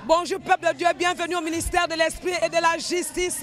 Bonjour peuple de Dieu, bienvenue au ministère de l'Esprit et de la Justice.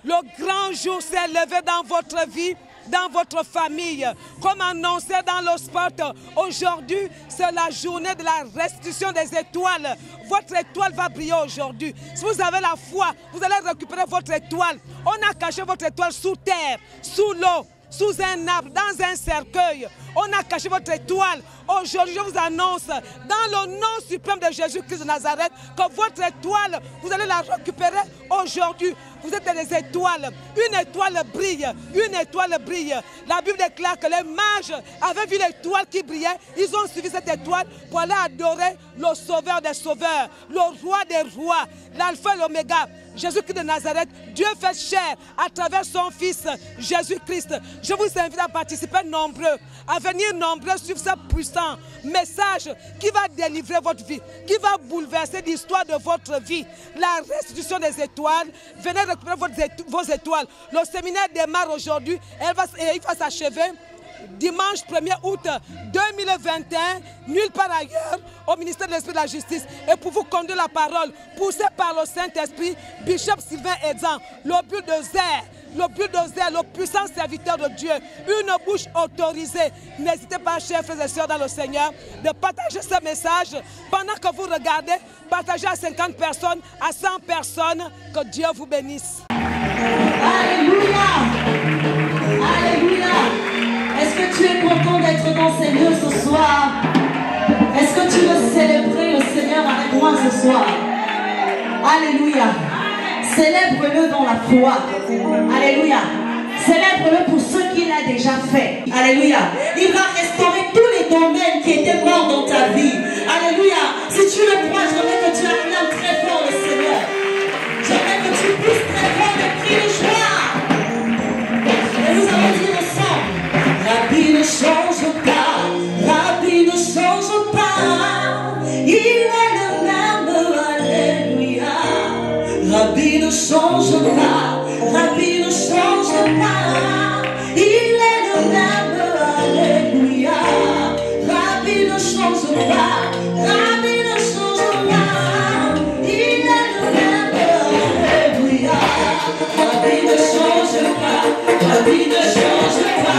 Le grand jour s'est levé dans votre vie, dans votre famille. Comme annoncé dans le spot, aujourd'hui c'est la journée de la restitution des étoiles. Votre étoile va briller aujourd'hui. Si vous avez la foi, vous allez récupérer votre étoile. On a caché votre étoile sous terre, sous l'eau, sous un arbre, dans un cercueil. On a caché votre étoile. Aujourd'hui, je vous annonce, dans le nom suprême de Jésus-Christ de Nazareth, que votre étoile, vous allez la récupérer aujourd'hui. Vous êtes des étoiles. Une étoile brille. Une étoile brille. La Bible déclare que les mages avaient vu l'étoile qui brillait. Ils ont suivi cette étoile pour aller adorer le Sauveur des Sauveurs, le Roi des Rois, l'Alpha et l'Oméga. Jésus-Christ de Nazareth, Dieu fait chair à travers son Fils Jésus-Christ. Je vous invite à participer nombreux, à venir nombreux sur ce puissant message qui va délivrer votre vie, qui va bouleverser l'histoire de votre vie. La restitution des étoiles, venez récupérer vos étoiles. Le séminaire démarre aujourd'hui et il va s'achever dimanche 1er août 2021, nulle part ailleurs, au ministère de l'Esprit et de la Justice. Et pour vous conduire la parole, poussé par le Saint-Esprit, Bishop Sylvain Edzan, le bulldozer, le puissant serviteur de Dieu, une bouche autorisée. N'hésitez pas, chers frères et sœurs dans le Seigneur, de partager ce message. Pendant que vous regardez, partagez à 50 personnes, à 100 personnes. Que Dieu vous bénisse. Alléluia! Alléluia! Est-ce que tu es content d'être dans ces lieux ce soir? Est-ce que tu veux célébrer le Seigneur avec moi ce soir? Alléluia! Célèbre-le dans la foi. Alléluia! Célèbre-le pour ce qu'il a déjà fait. Alléluia! Il va restaurer tous les domaines qui étaient morts dans ta vie. Alléluia! Si tu le crois, j'aimerais que tu acclames très fort le Seigneur. J'aimerais que tu pousses très fort des cris de joie. Et nous allons dire ensemble: Rabbi ne change pas, Rabbi ne change pas, il est le même, alléluia. Rabbi ne change pas, Rabbi ne change pas, il est le même, alléluia. Rabbi ne change pas, Rabbi ne change pas, il est le même, alléluia. Rabbi ne change pas, Rabbi ne change pas.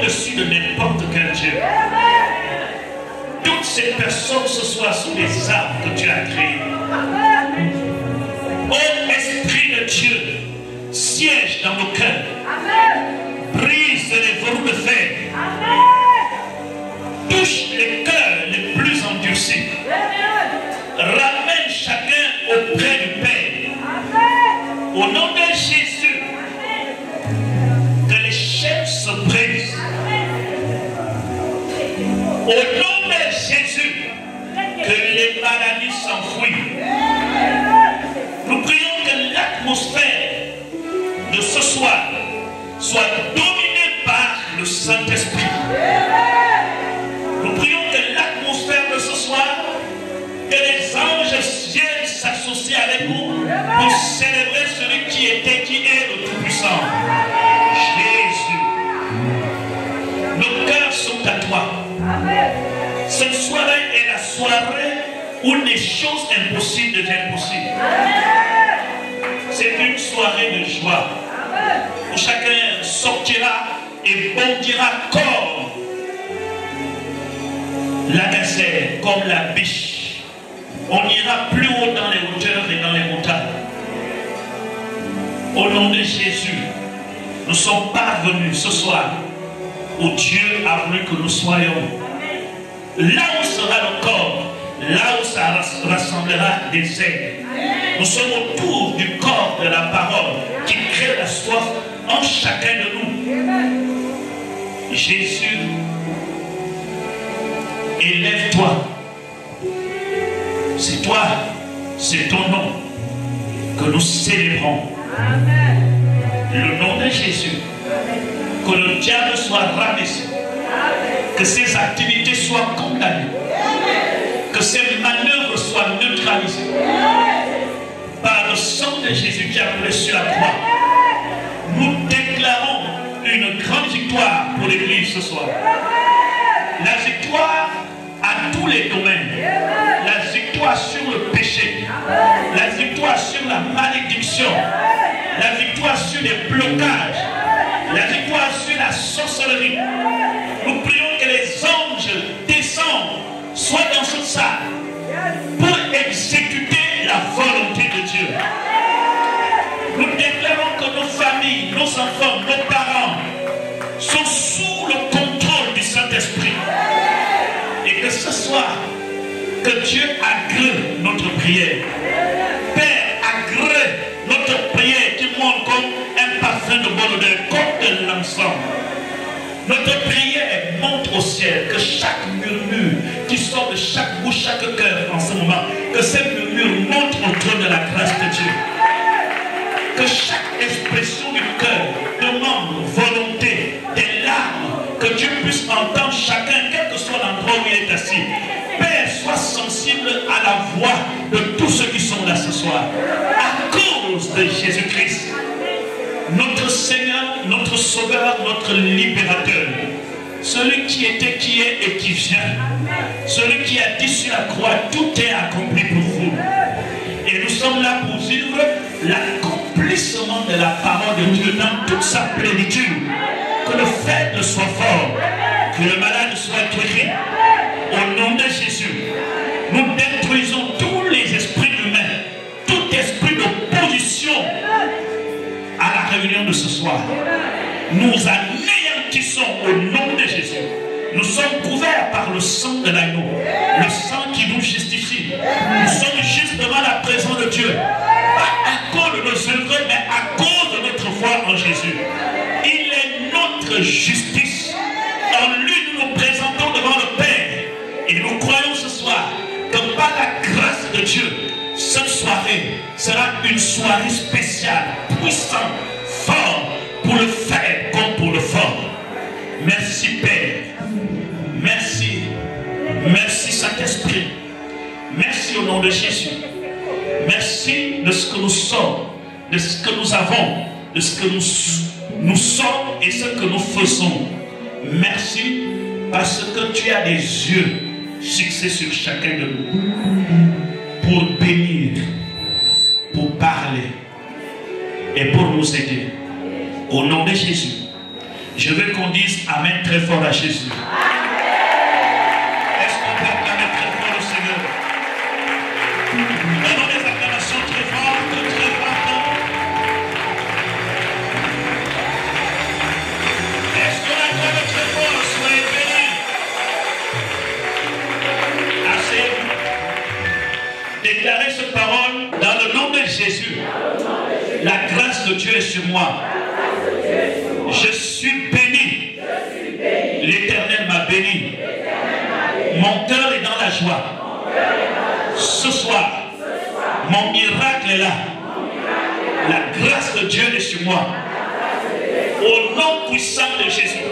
au-dessus de n'importe quel Dieu. Toutes ces personnes ce soir sont des âmes que tu as créées. Ô Esprit de Dieu, siège dans nos cœurs. Brise les verrous de fer. Touche les cœurs les plus endurcis. Ramène chacun auprès du Père. Au nom de Jésus, que les chaînes se brisent. Au nom de Jésus, que les maladies s'enfuient. Nous prions que l'atmosphère de ce soir soit dominée par le Saint-Esprit. Nous prions que l'atmosphère de ce soir, que les anges viennent s'associer avec nous pour célébrer celui qui était, qui est le Tout-Puissant. Jésus. Nos cœurs sont à toi. Cette soirée est la soirée où les choses impossibles deviennent possibles. C'est une soirée de joie où chacun sortira et bondira comme la gazelle, comme la biche. On ira plus haut dans les hauteurs et dans les montagnes. Au nom de Jésus, nous sommes parvenus ce soir où Dieu a voulu que nous soyons. Là où sera le corps, là où ça rassemblera des ailes. Nous sommes autour du corps de la parole qui crée la soif en chacun de nous. Jésus, élève-toi. C'est toi, c'est ton nom que nous célébrons. Le nom de Jésus. Que le diable soit rabaissé. Que ses activités soient condamnées. Que ses manœuvres soient neutralisées. Par le sang de Jésus qui a coulé sur la croix. Nous déclarons une grande victoire pour l'Église ce soir. La victoire à tous les domaines. La victoire sur le péché. La victoire sur la malédiction. La victoire sur les blocages. La victoire sur la sorcellerie. Nous prions que les anges descendent, soient dans cette salle, pour exécuter la volonté de Dieu. Nous déclarons que nos familles, nos enfants, nos parents sont sous le contrôle du Saint-Esprit. Et que ce soir, que Dieu agrée notre prière. Père, agrée notre prière qui monte comme un parfum de bonne odeur, comme de l'encens. Notre prière monte au ciel, que chaque murmure qui sort de chaque bouche, chaque cœur en ce moment, que ces murmures montent au trône de la grâce de Dieu. Que chaque expression du cœur demande volonté, des larmes, que Dieu puisse entendre chacun, quel que soit l'endroit où il est assis. Père, sois sensible à la voix de tous ceux qui sont là ce soir. À cause de Jésus-Christ, notre Seigneur, notre Sauveur, notre Libérateur, celui qui était, qui est et qui vient, celui qui a dit sur la croix, tout est accompli pour vous. Et nous sommes là pour vivre l'accomplissement de la parole de Dieu dans toute sa plénitude. Que le faible soit fort, que le malade soit guéri. Au nom de Jésus, nous détruisons tous les esprits humains, tout esprit d'opposition à la réunion de ce soir. Nous anéantissons au nom de Jésus. Nous sommes couverts par le sang de l'agneau, le sang qui nous justifie. Nous sommes juste devant la présence de Dieu, pas à cause de nos œuvres, mais à cause de notre foi en Jésus. Il est notre justice. En lui, nous nous présentons devant le Père. Et nous croyons ce soir que par la grâce de Dieu, cette soirée sera une soirée spéciale, puissante, forte, pour le faible comme pour le fort. Merci Père. Merci. Merci Saint-Esprit. Merci au nom de Jésus. Merci de ce que nous sommes, de ce que nous avons, de ce que nous sommes et ce que nous faisons. Merci parce que tu as des yeux fixés sur chacun de nous pour bénir, pour parler et pour nous aider. Au nom de Jésus, Je veux qu'on dise Amen très fort à Jésus. Est-ce qu'on peut acclamer très fort au Seigneur? Donnons des acclamations très fortes, très fortes. Est-ce qu'on acclame très fort? Soyez bénis. Asseyez-vous. Déclarez cette parole dans le nom de Jésus. La grâce de Dieu est sur moi. Je suis béni. L'Éternel m'a béni. Mon cœur est dans la joie. Ce soir, mon miracle est là. La grâce de Dieu est sur moi. Au nom puissant de Jésus.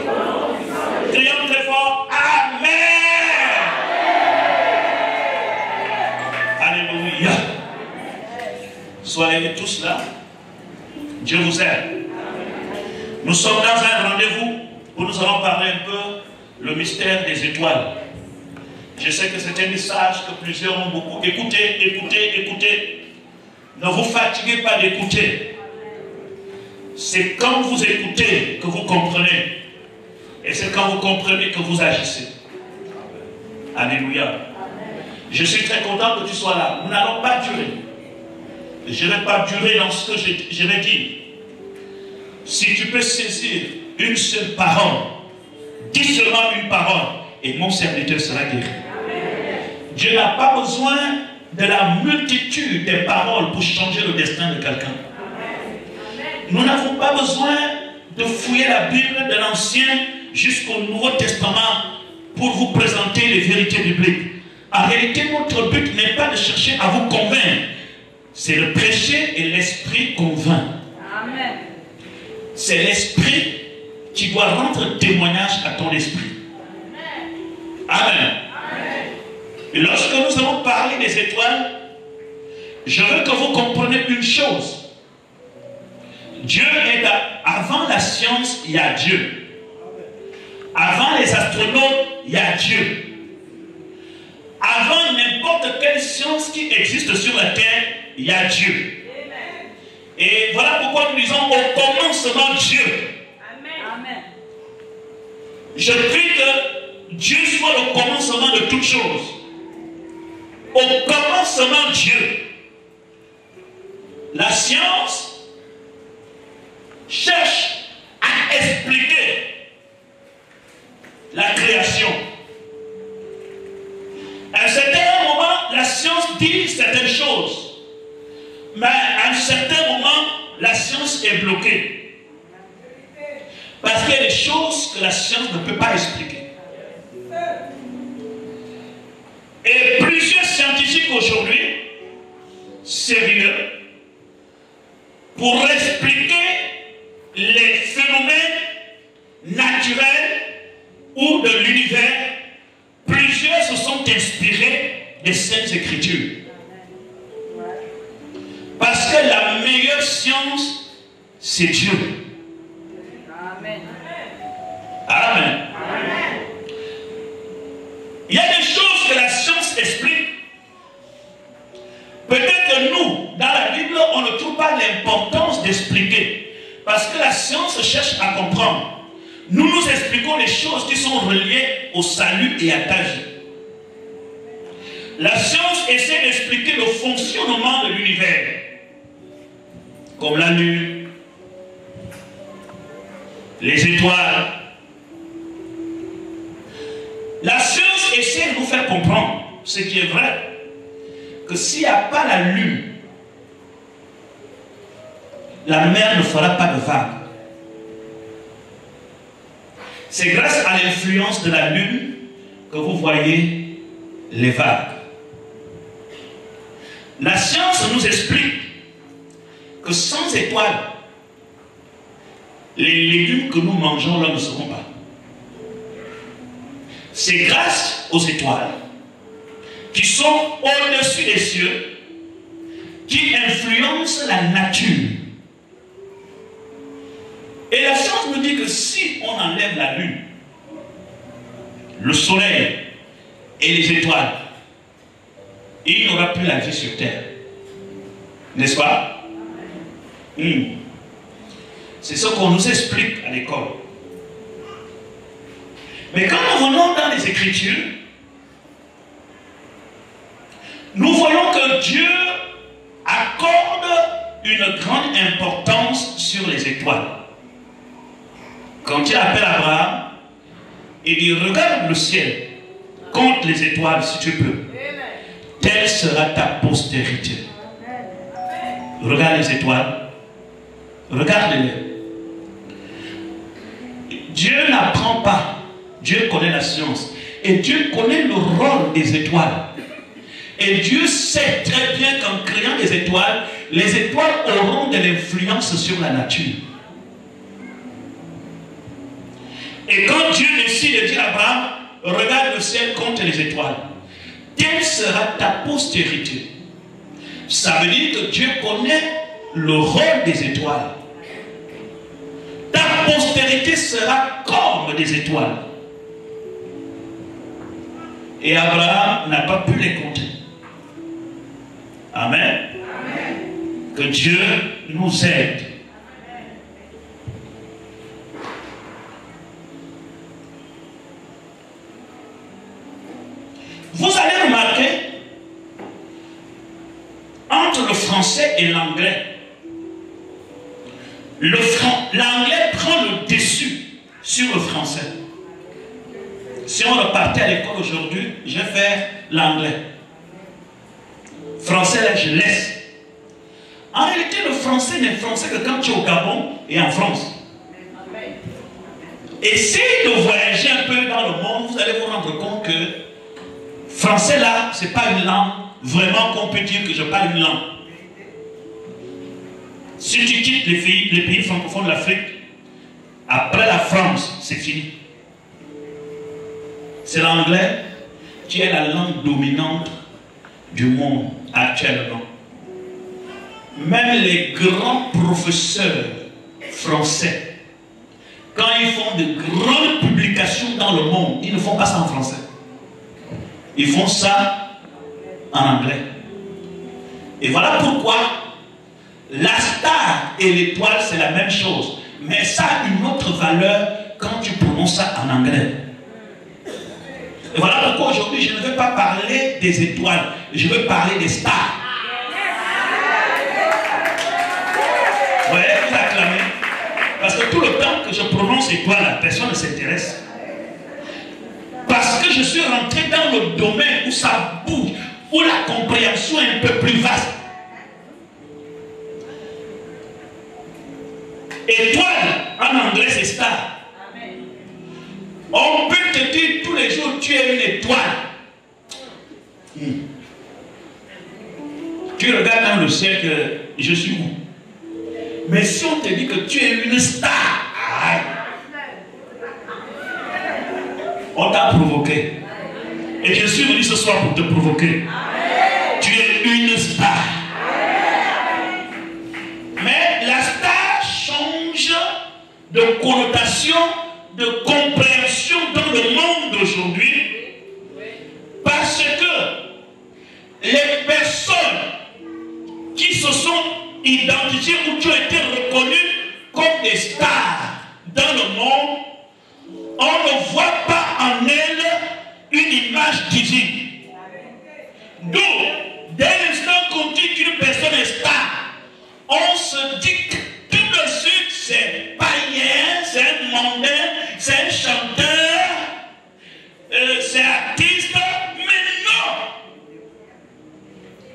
Crions très fort. Amen. Alléluia. Soyez tous là. Dieu vous aime. Nous sommes dans un rendez-vous où nous allons parler un peu le mystère des étoiles. Je sais que c'est un message que plusieurs ont beaucoup écouté, écoutez. Ne vous fatiguez pas d'écouter. C'est quand vous écoutez que vous comprenez. Et c'est quand vous comprenez que vous agissez. Alléluia. Je suis très content que tu sois là. Nous n'allons pas durer. Je ne vais pas durer dans ce que je vais dire. Si tu peux saisir une seule parole, dis seulement une parole, et mon serviteur sera guéri. Dieu n'a pas besoin de la multitude des paroles pour changer le destin de quelqu'un. Nous n'avons pas besoin de fouiller la Bible de l'Ancien jusqu'au Nouveau Testament pour vous présenter les vérités bibliques. En réalité, notre but n'est pas de chercher à vous convaincre. C'est le prêcher et l'esprit convainc. Amen. C'est l'esprit qui doit rendre témoignage à ton esprit. Amen. Amen. Et lorsque nous allons parler des étoiles, je veux que vous compreniez une chose. Dieu est avant la science, il y a Dieu. Avant les astronautes, il y a Dieu. Avant n'importe quelle science qui existe sur la terre, il y a Dieu. Et voilà pourquoi nous disons au commencement Dieu. Amen. Je prie que Dieu soit le commencement de toutes choses. Au commencement Dieu. La science cherche à expliquer la création. À un certain moment, la science dit certaines choses. Mais à un certain moment, la science est bloquée. Parce qu'il y a des choses que la science ne peut pas expliquer. Et plusieurs scientifiques aujourd'hui, sérieux, pour expliquer les phénomènes naturels ou de l'univers, plusieurs se sont inspirés des Saintes Écritures. Parce que la meilleure science, c'est Dieu. Amen. Amen. Amen. Il y a des choses que la science explique. Peut-être que nous, dans la Bible, on ne trouve pas l'importance d'expliquer. Parce que la science cherche à comprendre. Nous nous expliquons les choses qui sont reliées au salut et à ta vie. La science essaie d'expliquer le fonctionnement de l'univers. Comme la lune, les étoiles. La science essaie de nous faire comprendre ce qui est vrai, que s'il n'y a pas la lune, la mer ne fera pas de vagues. C'est grâce à l'influence de la lune que vous voyez les vagues. La science nous explique que sans étoiles, les légumes que nous mangeons là ne seront pas. C'est grâce aux étoiles qui sont au-dessus des cieux, qui influencent la nature. Et la science nous dit que si on enlève la lune, le soleil et les étoiles, il n'y aura plus la vie sur terre. N'est-ce pas? C'est ce qu'on nous explique à l'école. Mais quand nous venons dans les Écritures, nous voyons que Dieu accorde une grande importance sur les étoiles. Quand il appelle Abraham, il dit, regarde le ciel, compte les étoiles si tu peux. Telle sera ta postérité. Regarde les étoiles, regarde-les. Dieu n'apprend pas, Dieu connaît la science. Et Dieu connaît le rôle des étoiles. Et Dieu sait très bien qu'en créant les étoiles auront de l'influence sur la nature. Et quand Dieu décide de dire à Abraham, regarde le ciel, compte les étoiles, telle sera ta postérité. Ça veut dire que Dieu connaît le rôle des étoiles. Ta postérité sera comme des étoiles. Et Abraham n'a pas pu les compter. Amen. Amen. Que Dieu nous aide. Vous allez remarquer, entre le français et l'anglais, l'anglais prend le dessus sur le français. Si on repartait à l'école aujourd'hui, je vais faire l'anglais. Français, là, je laisse. En réalité, le français n'est français que quand tu es au Gabon et en France. Essayez de voyager un peu dans le monde, vous allez vous rendre compte que français, là, ce n'est pas une langue vraiment qu'on peut dire que je parle une langue. Si tu quittes les pays francophones de l'Afrique, après la France, c'est fini. C'est l'anglais qui est la langue dominante du monde actuellement. Même les grands professeurs français, quand ils font de grandes publications dans le monde, ils ne font pas ça en français. Ils font ça en anglais. Et voilà pourquoi la star et l'étoile, c'est la même chose. Mais ça a une autre valeur quand tu prononces ça en anglais. Et voilà pourquoi aujourd'hui, je ne veux pas parler des étoiles, je veux parler des stars. Vous voyez, vous acclamez. Parce que tout le temps que je prononce étoile, la personne ne s'intéresse. Parce que je suis rentré dans le domaine où ça bouge, où la compréhension est un peu plus vaste. Étoile, en anglais, c'est star. On peut te dire tous les jours, tu es une étoile. Tu regardes dans le ciel que je suis où? Mais si on te dit que tu es une star, on t'a provoqué. Et je suis venu ce soir pour te provoquer. Tu es une star. Mais la star change de connotation, de compréhension dans le monde d'aujourd'hui, parce que les personnes qui se sont identifiées ou qui ont été reconnues comme des stars dans le monde, on ne voit pas en elles une image divine. D'où, dès l'instant qu'on dit qu'une personne est star, on se dit que tout de suite c'est païen, c'est un mondain, c'est un chanteur, c'est artiste, mais non!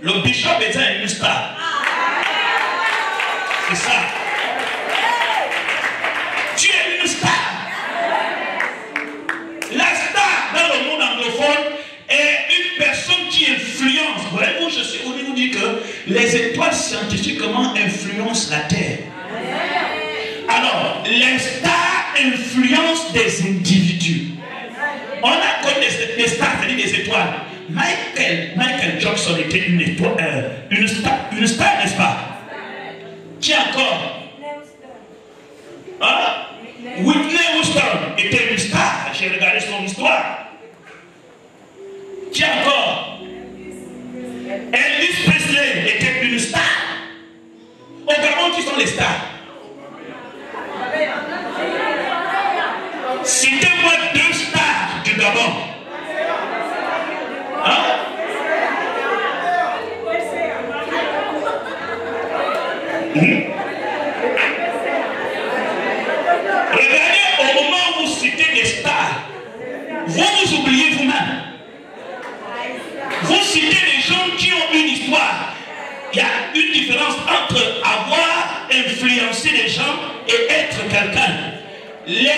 Le bishop est une star. C'est ça. Tu es une star. La star dans le monde anglophone est une personne qui influence. Voyez-vous, je suis venu vous dire que les étoiles scientifiquement influencent la Terre. Alors, les stars influencent des individus. On a connu des stars, c'est-à-dire des étoiles. Michael Jackson était une étoile, une star, n'est-ce pas? Qui encore? Hein? Whitney Houston était une star. J'ai regardé son histoire. Qui encore? Elvis Presley était une star. Au Gabon, qui sont les stars? Citez-moi deux stars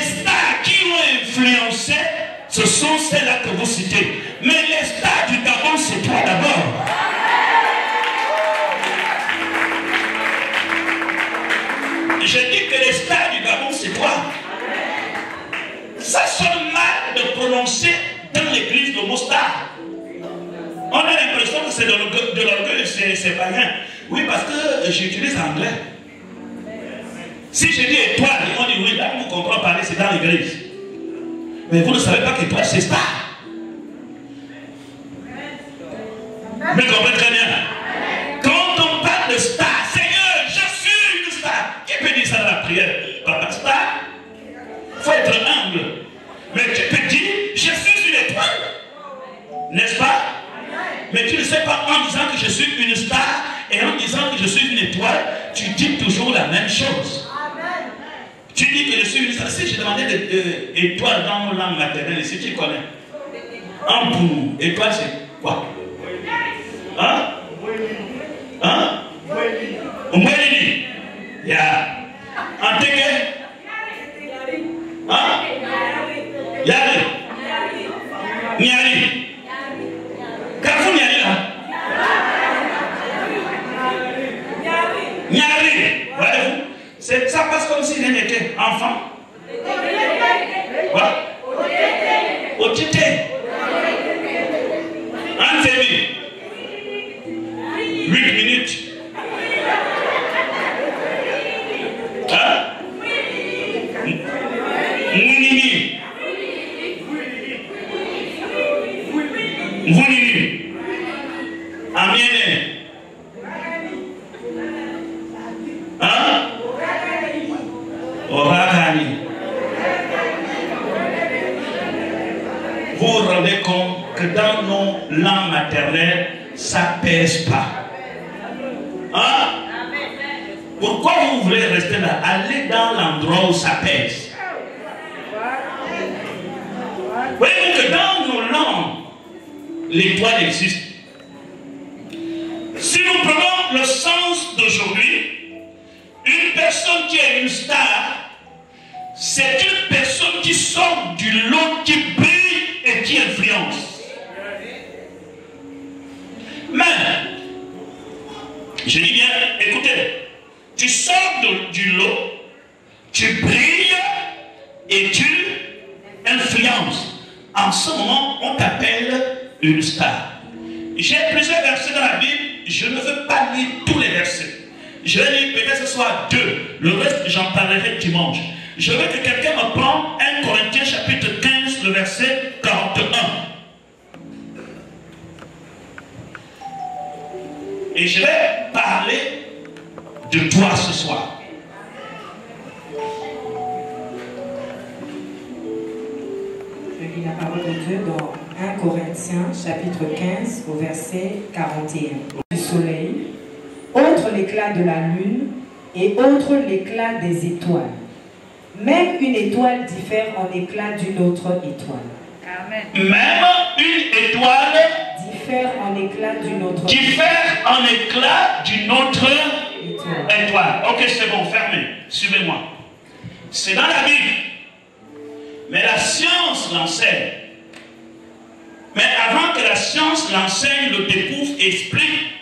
stars qui ont influencé, ce sont celles-là que vous citez. Mais les stars du Gabon, c'est toi d'abord. Je dis que les stars du Gabon, c'est toi. Ça sonne mal de prononcer dans l'église de Mostar. On a l'impression que c'est de l'orgueil, c'est pas rien. Oui, parce que j'utilise anglais. Si je dis étoile, ils vont dire oui, là vous comprenez parler, c'est dans l'église. Mais vous ne savez pas qu'étoile, c'est star. Mais comprenez très bien. Quand on parle de star, Seigneur, je suis une star. Qui peut dire ça dans la prière? Papa star? Il faut être humble. Mais tu peux dire, je suis une étoile. N'est-ce pas? Mais tu ne sais pas, en disant que je suis une star et en disant que je suis une étoile, tu dis toujours la même chose. Amen. Tu dis que je suis une star. Si je demandais étoile dans nos langues maternelles, si tu connais. En pour étoile, c'est quoi? Hein? Hein? Mwelini. Ya. Anteke. Hein? Yari. Nyari. Carrefour Nyari là. Nyari. Voyez-vous? Ça passe comme s'il était enfant. Quoi? Otite. Antemi. 8 minutes. Hein? Mounini. Mounini. Amiene. Hein? Orakani. Vous vous rendez compte que dans nos langues maternelles, ça ne pèse pas. Hein? Pourquoi vous voulez rester là? Allez dans l'endroit où ça pèse. Voyez-vous que dans nos langues, l'étoile existe. Si nous prenons le sens d'aujourd'hui, une personne qui est une star, c'est une personne qui sort du lot, qui brille et qui influence. Mais, je dis bien, écoutez, tu sors du lot, tu brilles et tu influences. En ce moment, on t'appelle une star. J'ai plusieurs versets dans la Bible, je ne veux pas lire tous les versets. Je vais lire peut-être ce soir 2, le reste j'en parlerai dimanche. Je veux que quelqu'un me prenne 1 Corinthiens chapitre 15, le verset 41. Et je vais parler de toi ce soir. Je lis la parole de Dieu dans 1 Corinthiens chapitre 15 au verset 41. Du soleil, autre l'éclat de la lune et autre l'éclat des étoiles. Même une étoile diffère en éclat d'une autre étoile. Amen. Même une étoile diffère en éclat d'une autre étoile. Ok, c'est bon, fermez. Suivez-moi. C'est dans la Bible. Mais la science l'enseigne. Mais avant que la science l'enseigne, le découvre, explique,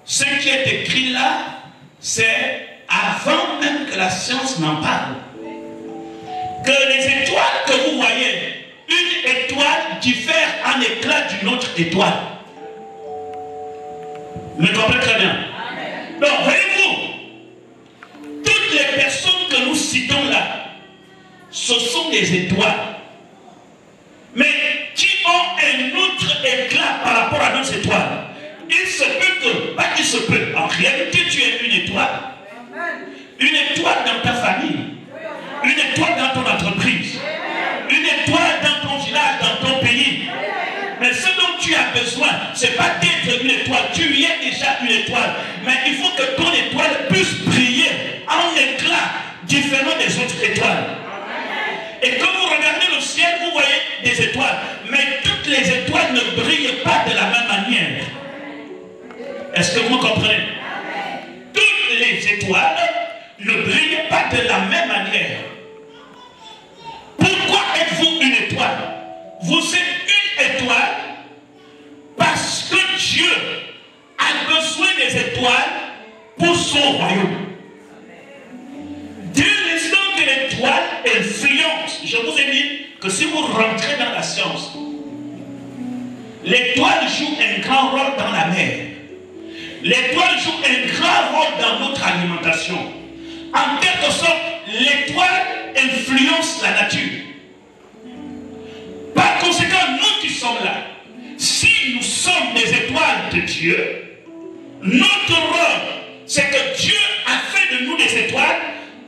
ce qui est écrit là, c'est avant même que la science n'en parle. Que les étoiles que vous voyez, une étoile diffère en éclat d'une autre étoile. Vous me comprenez très bien? Amen. Donc, voyez-vous, toutes les personnes que nous citons là, ce sont des étoiles. Mais qui ont un autre éclat par rapport à nos étoiles. Il se peut que, pas qu'il se peut, en réalité tu es une étoile. Une étoile dans ta famille. Une étoile dans ton entreprise. Une étoile dans ton village, dans ton pays. Mais ce dont tu as besoin, ce n'est pas d'être une étoile. Tu y es déjà une étoile. Mais il faut que ton étoile puisse briller en éclat différent des autres étoiles. Et quand vous regardez le ciel, vous voyez des étoiles. Mais toutes les étoiles ne brillent pas de la même manière. Est-ce que vous me comprenez? Toutes les étoiles ne brillent pas de la même manière. vous êtes une étoile parce que Dieu a besoin des étoiles pour son royaume. Dès l'instant que l'étoile influence, je vous ai dit que si vous rentrez dans la science, l'étoile joue un grand rôle dans la mer. L'étoile joue un grand rôle dans notre alimentation. En quelque sorte, l'étoile influence la nature. Par conséquent, nous qui sommes là, si nous sommes des étoiles de Dieu, notre rôle, c'est que Dieu a fait de nous des étoiles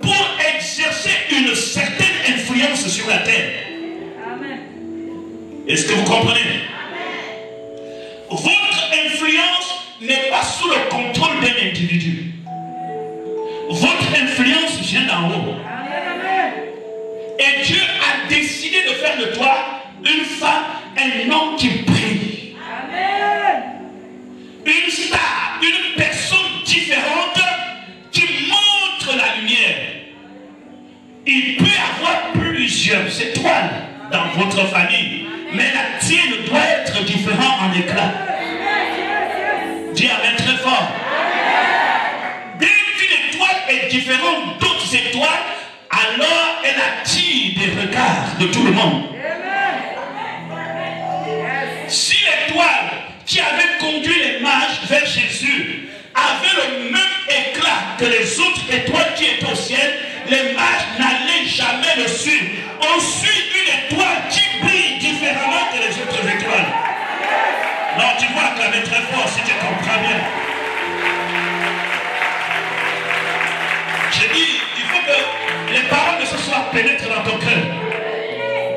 pour exercer une certaine influence sur la terre. Est-ce que vous comprenez? Votre influence n'est pas sous le contrôle d'un individu. Votre influence vient d'en haut. Et Dieu a décidé de faire de toi une femme, un homme qui brille. Une star, une personne différente qui montre la lumière. Il peut y avoir plusieurs étoiles dans votre famille, mais la tienne doit être différente en éclat. Dis amen très fort. Dès qu'une étoile est différente d'autres étoiles, alors elle attire des regards de tout le monde. Si l'étoile qui avait conduit les mages vers Jésus avait le même éclat que les autres étoiles qui étaient au ciel, les mages n'allaient jamais le suivre. On suit une étoile qui brille différemment que les autres étoiles. Non, tu vois acclamer très fort si tu comprends bien. J'ai dit, il faut que les paroles de ce soir pénètrent dans ton cœur.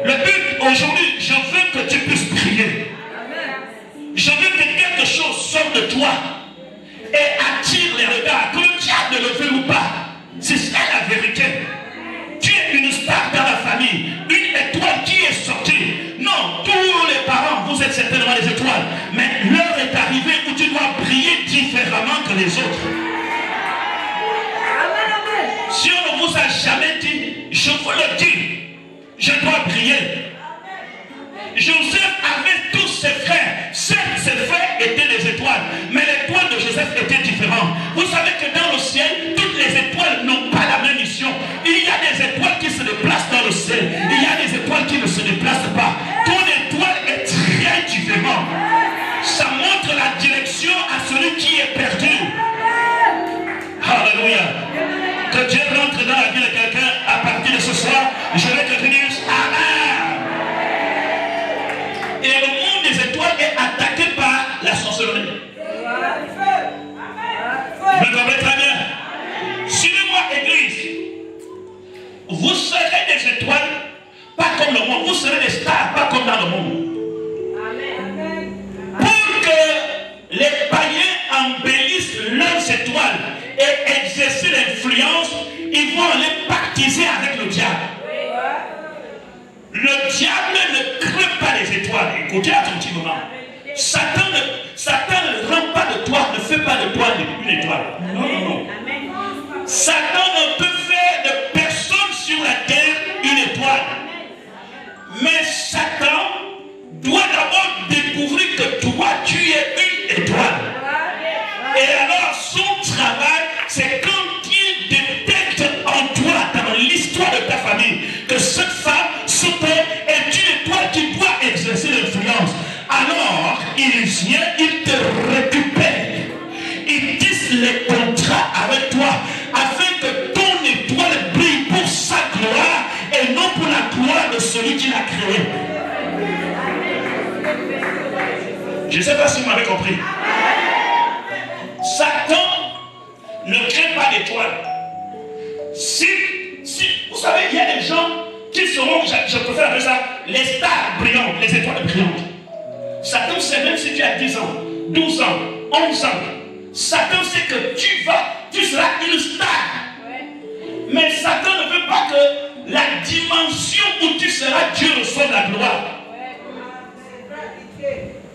Le but aujourd'hui, je veux que tu puisses prier. Je veux que quelque chose sorte de toi et attire les regards, que le diable ne le veut ou pas. C'est ça la vérité. Tu es une star dans la famille, une étoile qui est sortie. Non, tous les parents, vous êtes certainement des étoiles, mais l'heure est arrivée où tu dois briller différemment que les autres. Si on ne vous a jamais dit, je vous le dis, je dois briller. Joseph avait tous ses frères. Certes, ses frères étaient des étoiles, mais l'étoile de Joseph était différente. Vous savez que dans le ciel, toutes les étoiles n'ont pas la même mission. Il y a des étoiles qui se déplacent dans le ciel. Il y a des étoiles qui ne se déplacent pas. Ton étoile est très différente. Ça montre la direction à celui qui est perdu. Alléluia. Que Dieu rentre dans la vie de quelqu'un à partir de ce soir. Je vais te dire Amen. Et le monde des étoiles est attaqué par la sorcellerie. Vous me comprenez très bien. Suivez-moi, Église. Vous serez des étoiles, pas comme le monde. Vous serez des stars, pas comme dans le monde. Pour que les païens embellissent leurs étoiles et exercent l'influence, ils vont aller pactiser avec le diable. Le diable ne crée pas les étoiles. Écoutez attentivement. Satan ne rend pas de toi, ne fait pas de toi une étoile. Non, non, non. Satan ne peut faire de personne sur la terre une étoile. Mais Satan doit d'abord découvrir que toi, tu es une étoile. Et alors, son travail, c'est quand il détecte en toi, dans l'histoire de ta famille, que cette femme, cet homme est une étoile qui doit exercer l'influence. Alors, il vient, il te récupère. Il tisse les contrats avec toi, afin que ton étoile brille pour sa gloire et non pour la gloire de celui qui l'a créé. Je ne sais pas si vous m'avez compris. Satan ne crée pas d'étoiles. Si, vous savez, il y a des gens qui seront, je préfère appeler ça, les stars brillantes, les étoiles brillantes. Satan sait, même si tu as 10 ans, 12 ans, 11 ans, Satan sait que tu seras une star. Mais Satan ne veut pas que la dimension où tu seras, Dieu reçoive la gloire.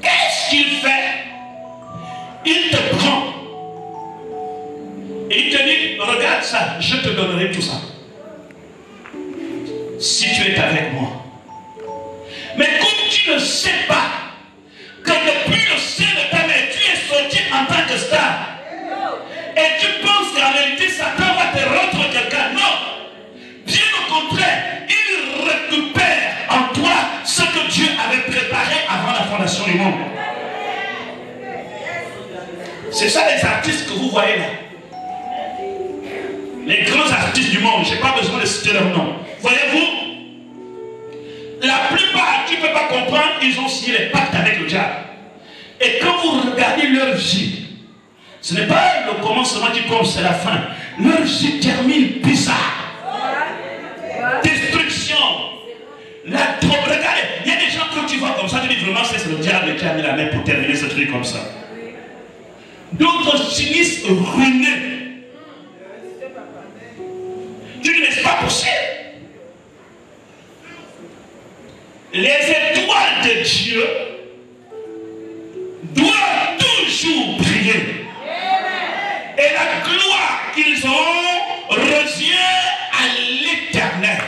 Qu'est-ce qu'il fait? Il te prend. Et il te dit, regarde ça, je te donnerai tout ça. Si tu es avec moi. Mais comme tu ne sais pas que depuis le sein de ta mère, tu es sorti en tant que star. Et tu penses qu'en réalité, Satan va te rendre quelqu'un. Non. Bien au contraire, il récupère en toi ce que Dieu avait préparé avant la fondation du monde. C'est ça les artistes que vous voyez là. Les grands artistes du monde, je n'ai pas besoin de citer leur nom. Voyez-vous, la plupart, tu ne peux pas comprendre, ils ont signé les pactes avec le diable. Et quand vous regardez leur vie, ce n'est pas le commencement qui compte, c'est la fin. Leur vie termine bizarre. Destruction. La drogue. Regardez, il y a des gens quand tu vois comme ça, tu dis vraiment c'est le diable qui a mis la main pour terminer ce truc comme ça. D'autres finissent ruinés. Tu dis mais c'est pas possible. Les étoiles de Dieu doivent toujours briller. Et la gloire qu'ils ont revient à l'Éternel.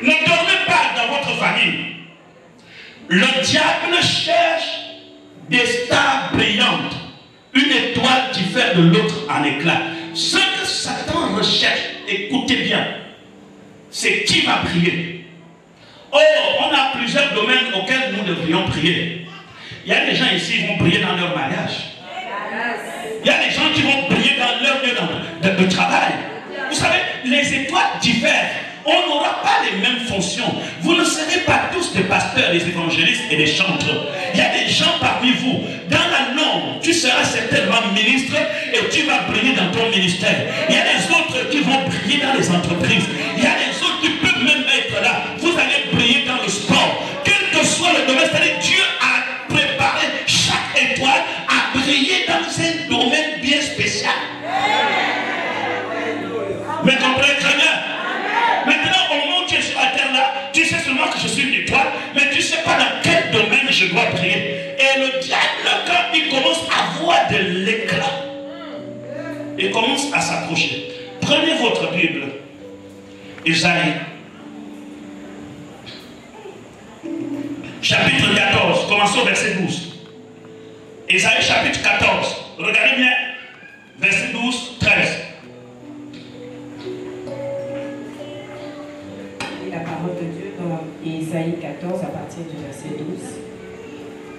Ne dormez pas dans votre famille. Le diable cherche des stars brillantes. Une étoile qui fait de l'autre un éclat. Ce que Satan recherche, écoutez bien, c'est qui va prier. Oh, on a plusieurs domaines auxquels nous devrions prier. Il y a des gens ici qui vont briller dans leur mariage. Il y a des gens qui vont briller dans leur lieu de travail. Vous savez, les étoiles diffèrent. On n'aura pas les mêmes fonctions. Vous ne serez pas tous des pasteurs, des évangélistes et des chanteurs. Il y a des gens parmi vous. Dans la norme, tu seras certainement ministre et tu vas briller dans ton ministère. Il y a des autres qui vont briller dans les entreprises. Il y a des autres qui peuvent même être là. Vous allez briller dans le sport. Quel que soit le domaine, c'est-à-dire Dieu a préparé chaque étoile à briller dans un domaine bien spécial. Mais comprenez très bien. Maintenant, au moment où tu es sur la terre là, tu sais seulement que je suis une étoile, mais tu ne sais pas dans quel domaine je dois briller. Et le diable, quand il commence à voir de l'éclat, il commence à s'approcher. Prenez votre Bible, Isaïe, chapitre 14, commençons au verset 12. Isaïe chapitre 14, regardez bien, verset 12, 13. La parole de Dieu dans Isaïe 14 à partir du verset 12.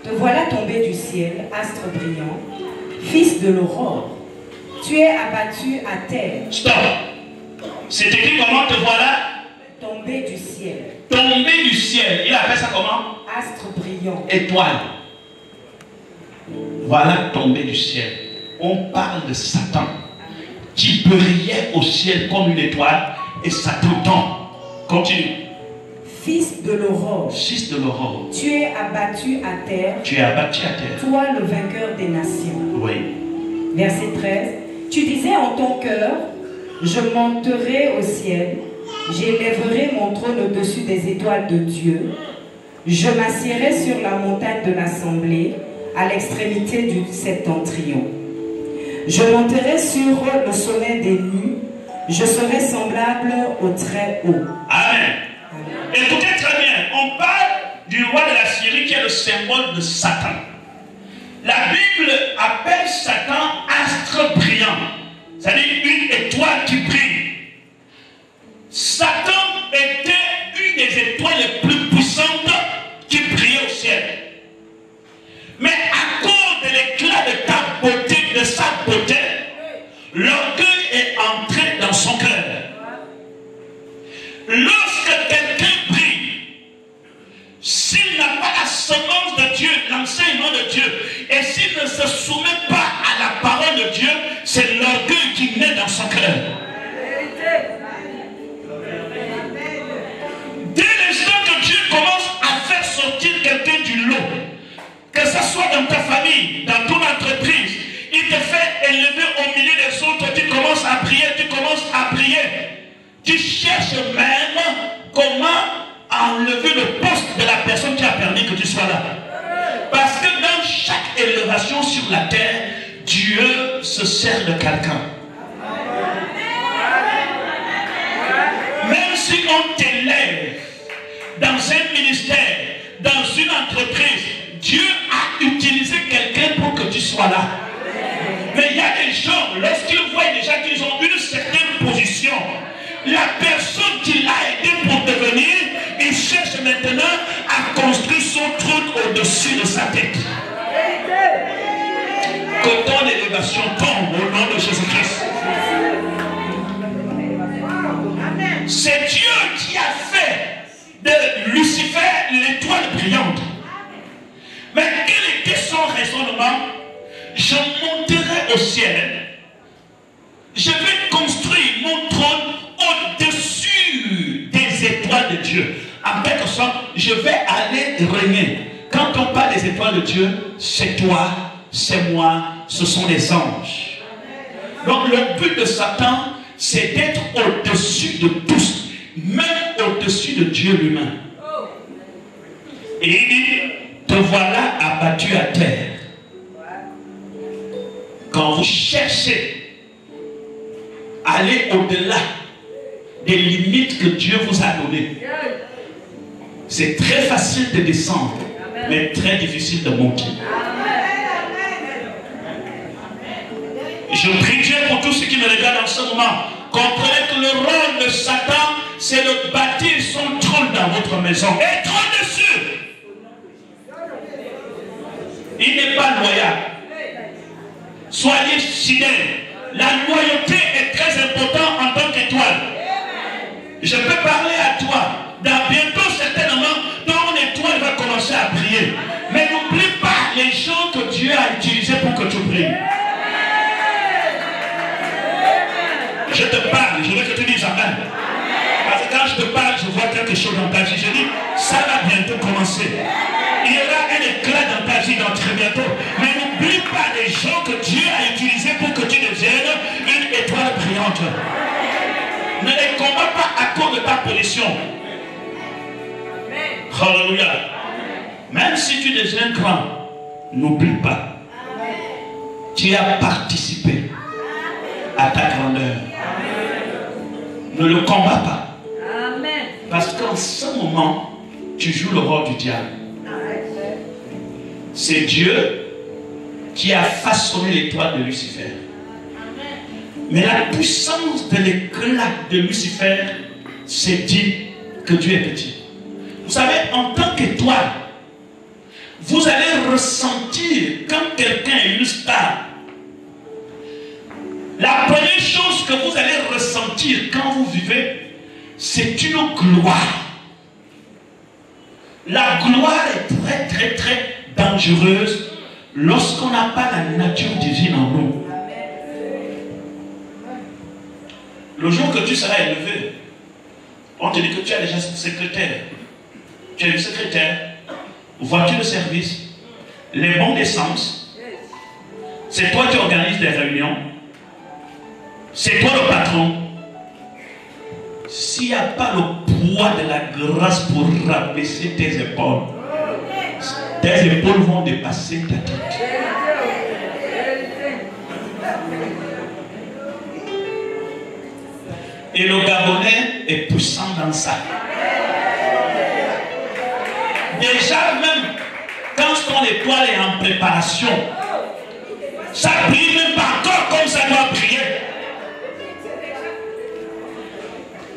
Te voilà tombé du ciel, astre brillant, fils de l'aurore. Tu es abattu à terre. Stop. C'est écrit comment te voilà? Tombé du ciel. Tombé du ciel. Il appelle ça comment? Astre brillant. Étoile. Voilà tombé du ciel. On parle de Satan qui brillait au ciel comme une étoile et Satan tombe. Continue. Fils de l'aurore. Fils de l'aurore. Tu es abattu à terre. Tu es abattu à terre. Toi, le vainqueur des nations. Oui. Verset 13. Tu disais en ton cœur, je monterai au ciel, j'élèverai mon trône au-dessus des étoiles de Dieu, je m'assiérai sur la montagne de l'assemblée, à l'extrémité du septentrion. Je monterai sur le sommet des nues, je serai semblable au très haut. Amen. Écoutez très bien, on parle du roi de la Syrie qui est le symbole de Satan. La Bible appelle Satan astre brillant, c'est-à-dire une étoile qui brille. Satan était une des étoiles les plus puissantes qui brillait au ciel. Mais à cause de l'éclat de ta beauté, de sa beauté, l'orgueil est entré dans son cœur. Lorsque quelqu'un brille, s'il n'a pas la semence de Dieu, l'enseignement de Dieu, et s'il ne se soumet pas à la parole de Dieu, c'est l'orgueil qui naît dans son cœur. Dès l'instant que Dieu commence à faire sortir quelqu'un du lot, que ce soit dans ta famille, dans ton entreprise, il te fait élever au milieu des autres, tu commences à prier, tu commences à prier. Tu cherches même comment enlever le poste de la personne qui a permis que tu sois là. Parce que dans chaque élévation sur la terre, Dieu se sert de quelqu'un. Même si on t'élève, dans une entreprise, Dieu a utilisé quelqu'un pour que tu sois là. Mais il y a des gens, lorsqu'ils voient déjà qu'ils ont une certaine position, la personne qui l'a aidé pour devenir, il cherche maintenant à construire son trône au-dessus de sa tête. Que ton élévation tombe au nom de Jésus-Christ. C'est Dieu qui a fait de Lucifer l'étoile brillante. Mais quel était son raisonnement? Je monterai au ciel. Je vais construire mon trône au-dessus des étoiles de Dieu. En quelque sorte, je vais aller régner. Quand on parle des étoiles de Dieu, c'est toi, c'est moi, ce sont les anges. Donc le but de Satan, c'est d'être au-dessus de tous, même au-dessus de Dieu lui-même. Et il dit, te voilà abattu à terre. Quand vous cherchez à aller au-delà des limites que Dieu vous a données, c'est très facile de descendre, mais très difficile de monter. Je prie Dieu pour tous ceux qui me regardent en ce moment. Comprenez que le rôle de Satan, c'est de bâtir son trône dans votre maison. Et trône dessus. Il n'est pas loyal. Soyez fidèles. La loyauté est très importante en tant qu'étoile. Je peux parler à toi. Dans bientôt, certainement, ton étoile va commencer à briller. Mais n'oublie pas les gens que Dieu a utilisés pour que tu brilles. Je te parle, je veux que tu dises Amen. Parce que quand je te parle, je vois quelque chose dans ta vie. Je dis, ça va bientôt commencer. Il y aura un éclat dans ta vie dans très bientôt. Mais n'oublie pas les gens que Dieu a utilisés pour que tu deviennes une étoile brillante. Ne les combats pas à cause de ta position. Alléluia. Même si tu deviens grand, n'oublie pas. Tu as participé à ta grandeur. Ne le combats pas. Amen. Parce qu'en ce moment, tu joues le rôle du diable. C'est Dieu qui a façonné l'étoile de Lucifer. Amen. Mais la puissance de l'éclat de Lucifer, c'est dit que Dieu est petit. Vous savez, en tant qu'étoile, vous allez ressentir quand quelqu'un est une star. La première chose que vous allez ressentir quand vous vivez, c'est une gloire. La gloire est très très dangereuse lorsqu'on n'a pas la nature divine en nous. Le jour que tu seras élevé, on te dit que tu as déjà secrétaire. Tu as une secrétaire, voiture de service, les bons d'essence. C'est toi qui organises des réunions. C'est toi le patron. S'il n'y a pas le poids de la grâce pour rabaisser tes épaules vont dépasser ta tête. Et le Gabonais est puissant dans ça. Déjà même, quand ton étoile est en préparation, ça brille même pas encore comme ça doit briller.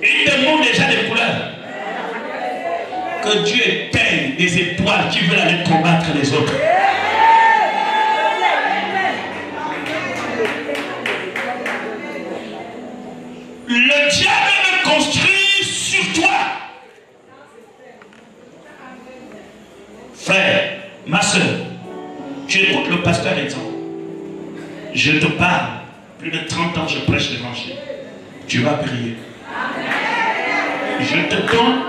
Il te montre déjà des couleurs. Que Dieu éteigne des étoiles qui veulent aller combattre les autres. Le diable veut construire sur toi. Frère, ma soeur, tu écoutes le pasteur exemple. Je te parle. Plus de 30 ans, je prêche l'évangile. Tu vas prier. Je te donne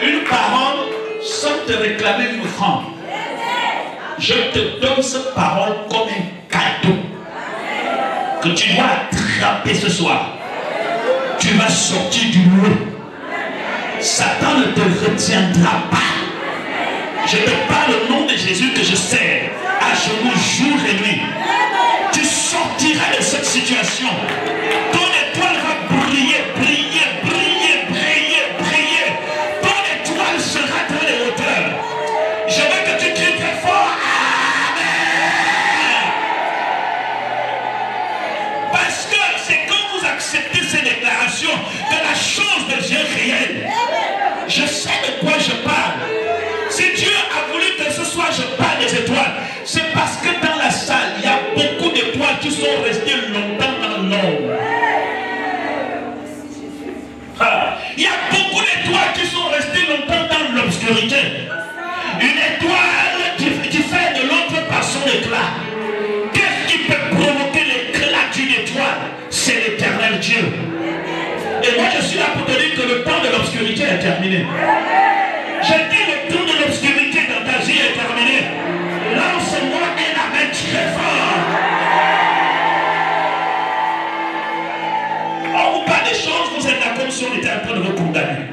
une parole sans te réclamer une offrande. Je te donne cette parole comme un cadeau que tu dois attraper ce soir. Tu vas sortir du lot. Satan ne te retiendra pas. Je te parle au nom de Jésus que je sers à genoux jour et nuit. Tu sortiras de cette situation. Ton étoile va briller, briller, briller, briller, briller. Ton étoile sera dans les hauteurs. étoiles qui sont restées longtemps dans l'obscurité. Une étoile qui fait de l'autre par son éclat. Qu'est-ce qui peut provoquer l'éclat d'une étoile? C'est l'éternel Dieu. Et moi je suis là pour te dire que le temps de l'obscurité est terminé. J'ai dit le temps de l'obscurité dans ta vie est terminé. Lance-moi un amen très fort. On vous parle des choses, vous êtes là comme si on était en train de vous condamner.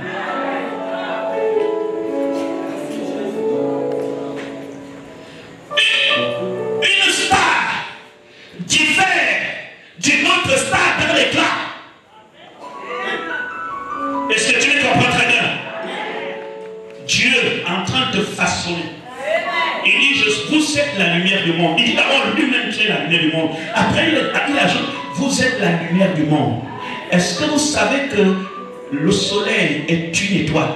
Une star diffère d'une autre star dans l'éclat. Est-ce que tu me comprends très bien? Dieu est en train de façonner. Il dit, vous êtes la lumière du monde. Il dit d'abord lui-même qui est la lumière du monde. Après, il ajoute, vous êtes la lumière du monde. Est-ce que vous savez que le soleil est une étoile?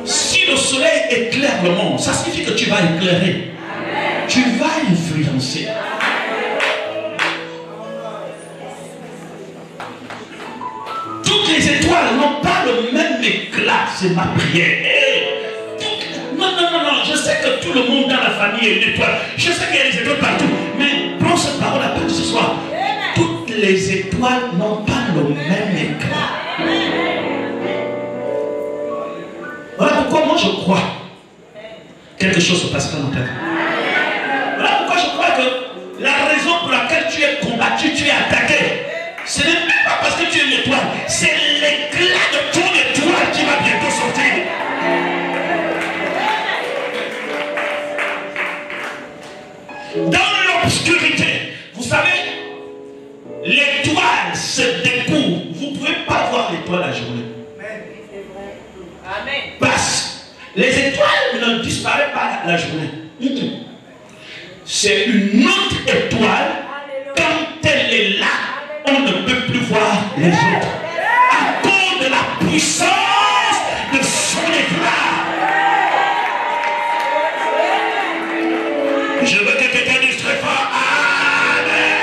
Si le soleil éclaire le monde, ça signifie que tu vas éclairer. Tu vas influencer. Toutes les étoiles n'ont pas le même éclat, c'est ma prière. Non, je sais que tout le monde dans la famille est une étoile. Je sais qu'il y a des étoiles partout. Mais prends cette parole à partir de ce soir. Toutes les étoiles n'ont pas le même éclat. Voilà pourquoi moi je crois quelque chose se passera dans ta vie. Voilà pourquoi je crois que la raison pour laquelle tu es combattu, tu es attaqué, ce n'est même pas parce que tu es une étoile, c'est l'éclat de ton étoile qui va bientôt sortir. Dans l'obscurité, vous savez, l'étoile se découvre. Vous ne pouvez pas voir l'étoile la journée. Parce que les étoiles ne disparaissent pas la journée. C'est une autre étoile. Quand elle est là, on ne peut plus voir les autres. À cause de la puissance de son éclat. Je veux que quelqu'un dise très fort Amen.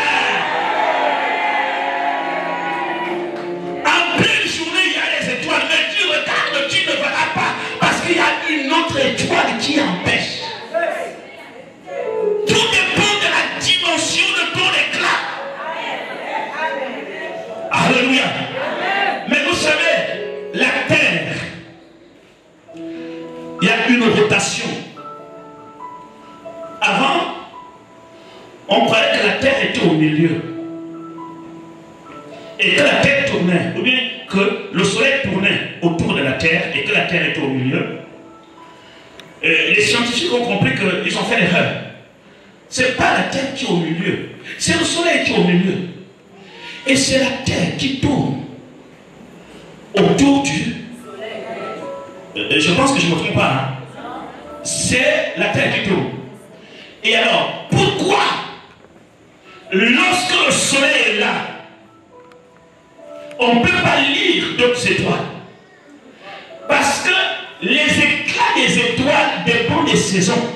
En pleine journée, il y a les étoiles, mais tu regardes, tu ne verras pas, parce qu'il y a une autre étoile qui empêche. Tout dépend de la dimension de ton éclat. Alléluia. Mais vous savez, la terre, il y a une rotation. Avant, on croyait que la terre était au milieu. Et que la terre tournait, ou bien que le soleil tournait autour de la terre et que la terre était au milieu. Et les scientifiques ont compris qu'ils ont fait l'erreur. Ce n'est pas la terre qui est au milieu, c'est le soleil qui est au milieu. Et c'est la terre qui tourne autour du soleil. Je pense que je ne me trompe pas. Hein? C'est la terre qui tourne. Et alors, pourquoi, lorsque le soleil est là, on ne peut pas lire d'autres étoiles? Parce que les éclats des étoiles dépendent des saisons.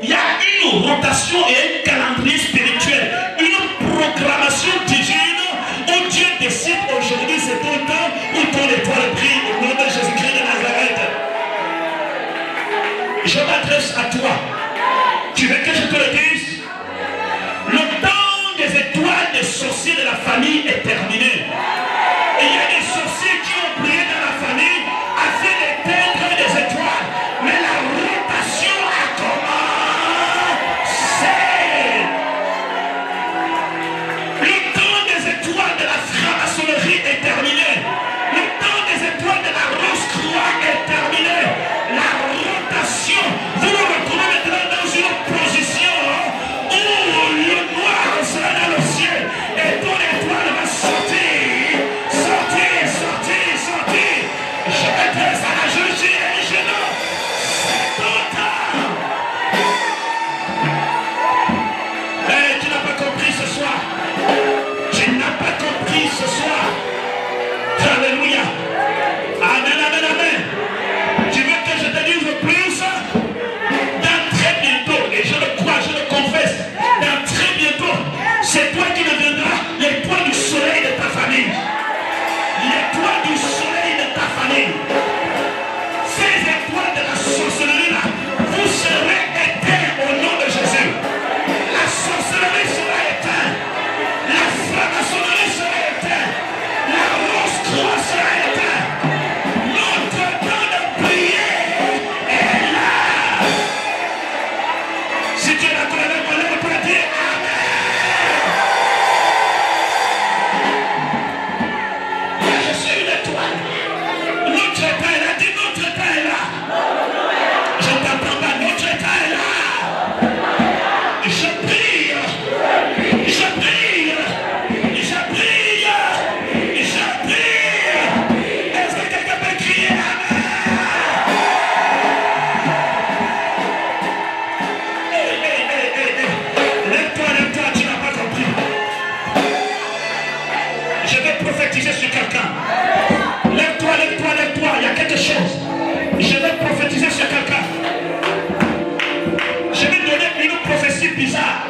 Il y a une rotation et un calendrier spirituel, une programmation divine où Dieu décide aujourd'hui c'est ton temps où ton étoile brille au nom de Jésus-Christ de Nazareth. Je m'adresse à toi. Tu veux que je te le dise? Le temps des étoiles des sorciers de la famille est terminé. Et il y a des sorciers qui ont prié dans la famille afin d'éteindre des étoiles. Mais la rotation a commencé. Le temps des étoiles de la franc-maçonnerie est terminé. Le temps des étoiles de la Rose-Croix est terminé. La rotation, vous vous retrouvez maintenant du soleil de ta famille, ces étoiles de la sorcellerie là, vous serez éteints au nom de Jésus. La sorcellerie sera éteinte, la franc-maçonnerie sera éteinte, la rose-croix sera éteinte. Notre temps de prière est là. Si tu es d'accord avec moi, lève pour dire Amen. Je suis une étoile. Notre état est là. Dis notre état est là. Je t'entends pas. Notre état est là. Je prie. Je prie. Je prie. Je prie. Est-ce que quelqu'un peut crier Amen? Lève-toi, tu n'as pas compris. Je vais prophétiser sur quelqu'un. Lève-toi, il y a quelque chose. Je vais prophétiser sur quelqu'un. Je vais donner une prophétie bizarre.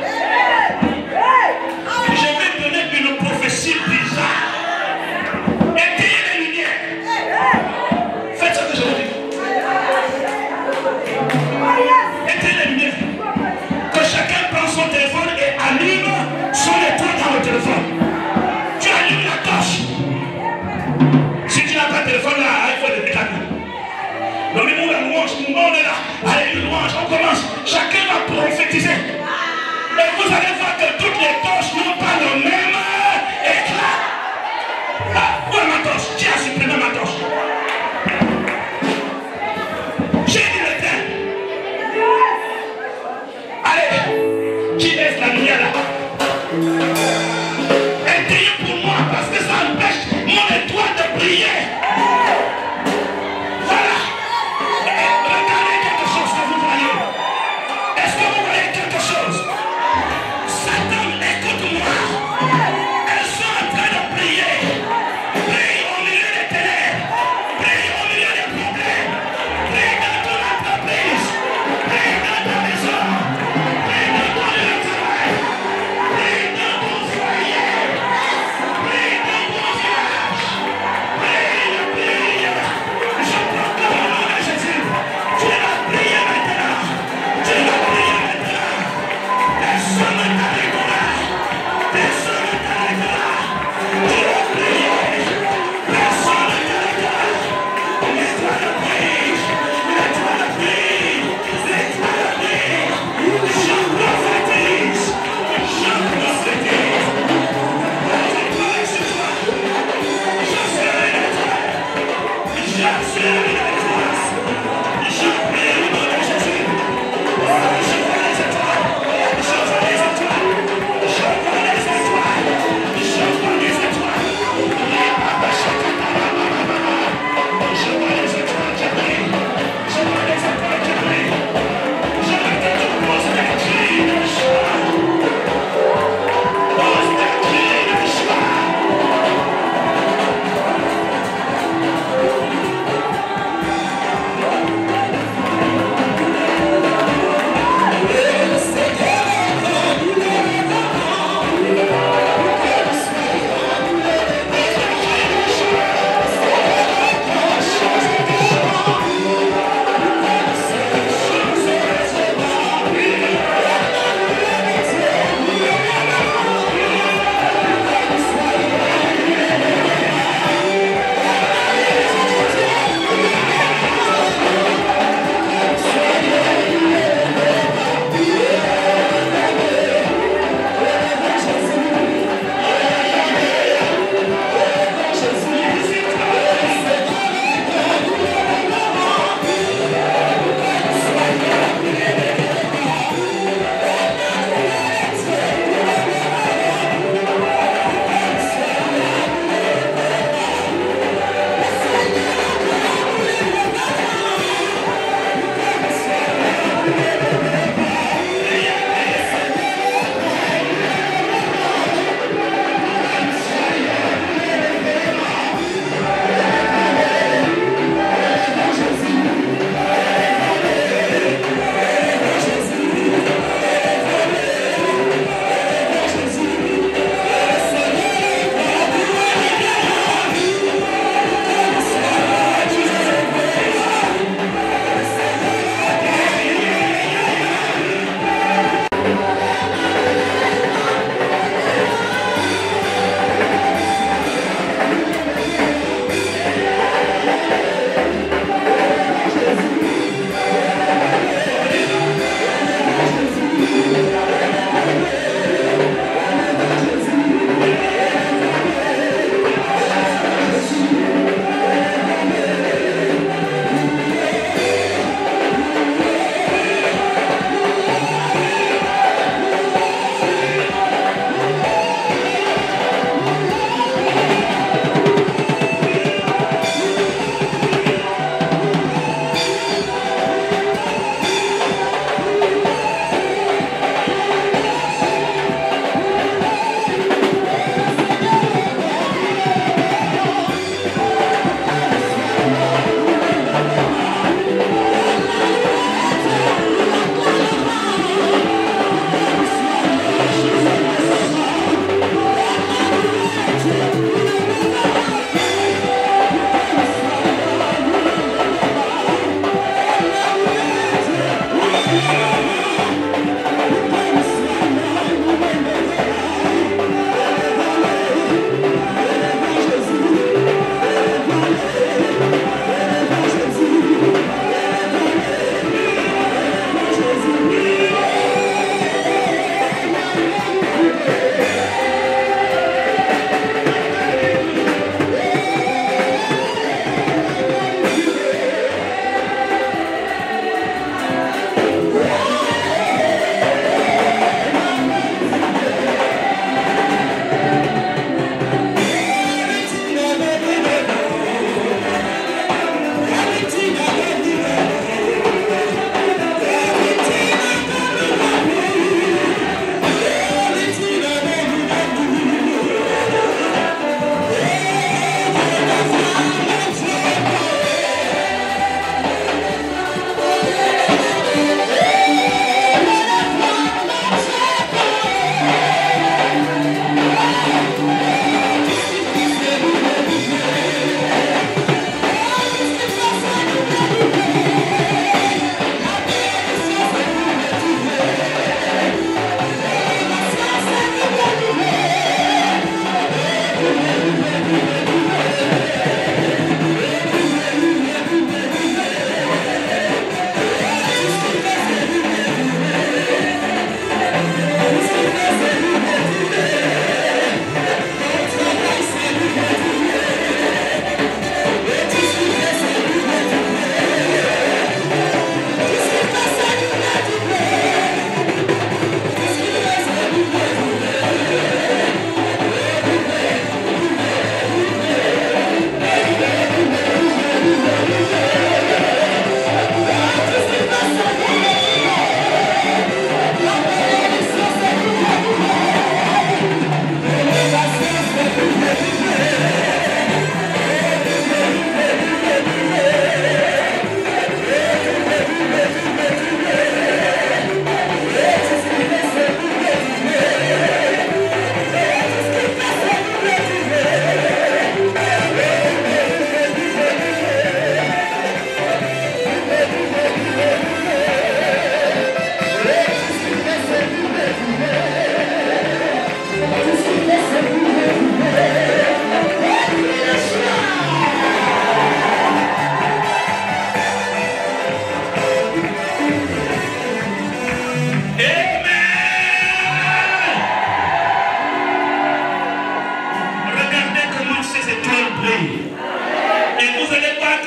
Je vais donner une prophétie bizarre. Éteignez les lumières. Faites ce que je vous dis. Éteignez les lumières. Que chacun prenne son téléphone et allume son étoile dans le téléphone. Tu allumes la torche. Si tu n'as pas de téléphone là, il faut le décaler. Donc nous, la louange, on est là. Allez, une louange, on commence. Chacun va prophétiser. Et vous allez voir que toutes les torches n'ont pas le même éclat. Ah, où est ma torche? Qui a supprimé ma torche? J'ai dit le terme. Allez, qui laisse la lumière là? Éteignez pour moi parce que ça empêche mon étoile de briller.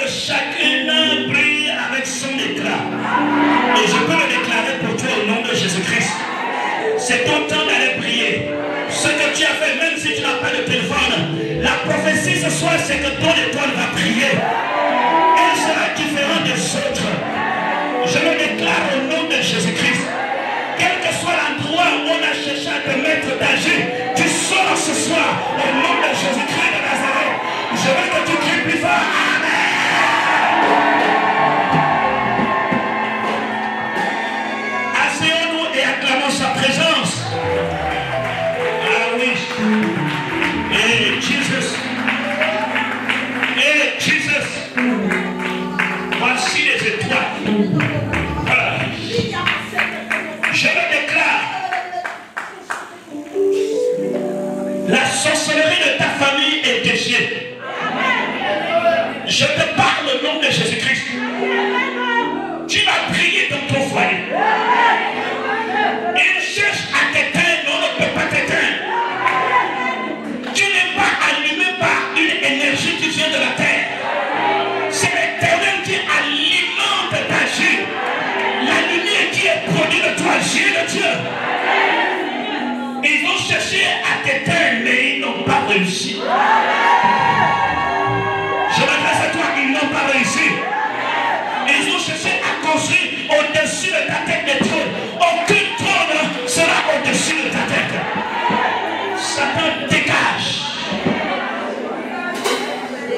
que chacun brille avec son éclat. Et je peux le déclarer pour toi au nom de Jésus-Christ. C'est ton temps d'aller prier. Ce que tu as fait, même si tu n'as pas de téléphone, la prophétie ce soir, c'est que ton étoile va prier. Elle sera différente des autres. Je le déclare au nom de Jésus-Christ. Quel que soit l'endroit où on a cherché à te mettre d'agir, tu sors ce soir au nom de Jésus-Christ de Nazareth. Je veux que tu cries plus fort. Amen. Asseyons-nous et acclamons sa présence. Ah oui. Hey Jesus. Hey Jesus. Voici les étoiles. Voilà. Je le déclare. La sorcellerie de ta famille est défiée. Je te parle au nom de Jésus-Christ. Tu vas prier dans ton foyer. Il cherche à t'éteindre, mais on ne peut pas t'éteindre. Tu n'es pas allumé par une énergie qui vient de la terre. C'est l'Éternel qui alimente ta vie. La lumière qui est produite de toi, Dieu de Dieu. Ils ont cherché à t'éteindre, mais ils n'ont pas réussi. Je m'adresse à toi, ils n'ont pas réussi. Ils ont cherché à construire au-dessus de ta tête des trônes. Aucun trône sera au-dessus de ta tête. Satan dégage.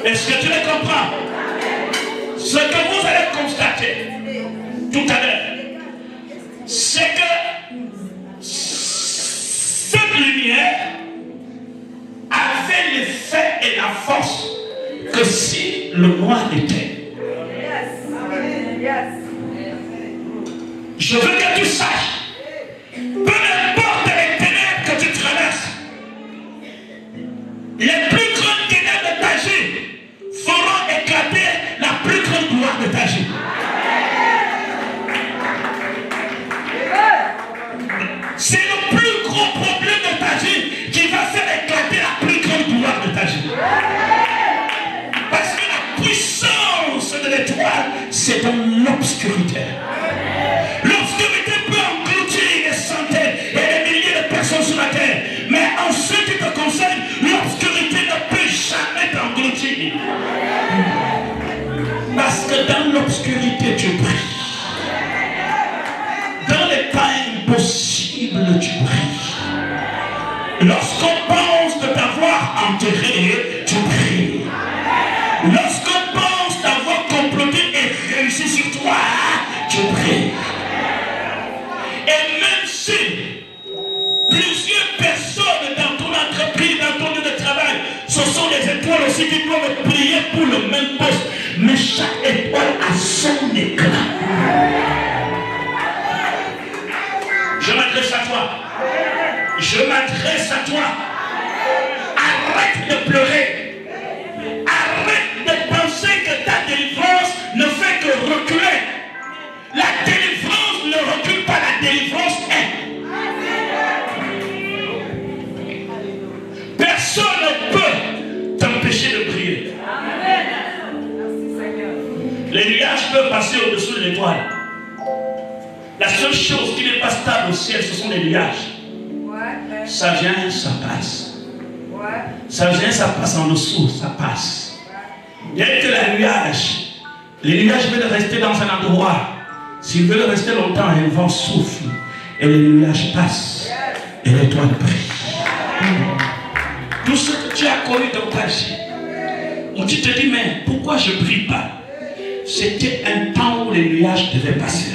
Est-ce que tu le comprends? Ce que vous allez constater tout à l'heure, c'est que cette lumière avait l'effet et la force que si le noir était. Je veux que tu saches, peu importe les ténèbres que tu traverses, les plus grandes ténèbres de ta vie feront éclater la plus grande gloire de ta vie. C'est le plus gros problème de ta vie qui va faire éclater la plus grande gloire de ta vie. Parce que la puissance de l'étoile, c'est dans l'obscurité. L'obscurité peut engloutir des centaines et des milliers de personnes sur la terre. Mais en ce qui te concerne, l'obscurité ne peut jamais t'engloutir. Parce que dans l'obscurité, tu brilles. Dans les temps impossibles, tu brilles. Lorsqu'on pense de t'avoir enterré, tu brilles. Lorsqu'on pense d'avoir comploté et réussi sur toi, tu brilles. Et même si plusieurs personnes dans ton entreprise, dans ton lieu de travail, ce sont des étoiles aussi qui doivent prier pour le même poste, mais chaque étoile a son éclat. Je m'adresse à toi. Je m'adresse à toi. Arrête de pleurer. Arrête de penser que ta délivrance ne fait que reculer. La délivrance ne recule pas, la délivrance est. Personne ne peut t'empêcher de prier. Les nuages peuvent passer au-dessous de l'étoile. La seule chose qui n'est pas stable au ciel, ce sont les nuages. Ça vient, ça passe. Ça vient, ça passe en dessous, ça passe. Dès que les nuages veulent rester dans un endroit, s'ils veulent rester longtemps, ils vont souffler. Et les nuages passent. Et l'étoile brille. Tout ce que tu as connu dans ta vie, où tu te dis, mais pourquoi je ne brille pas? C'était un temps où les nuages devaient passer.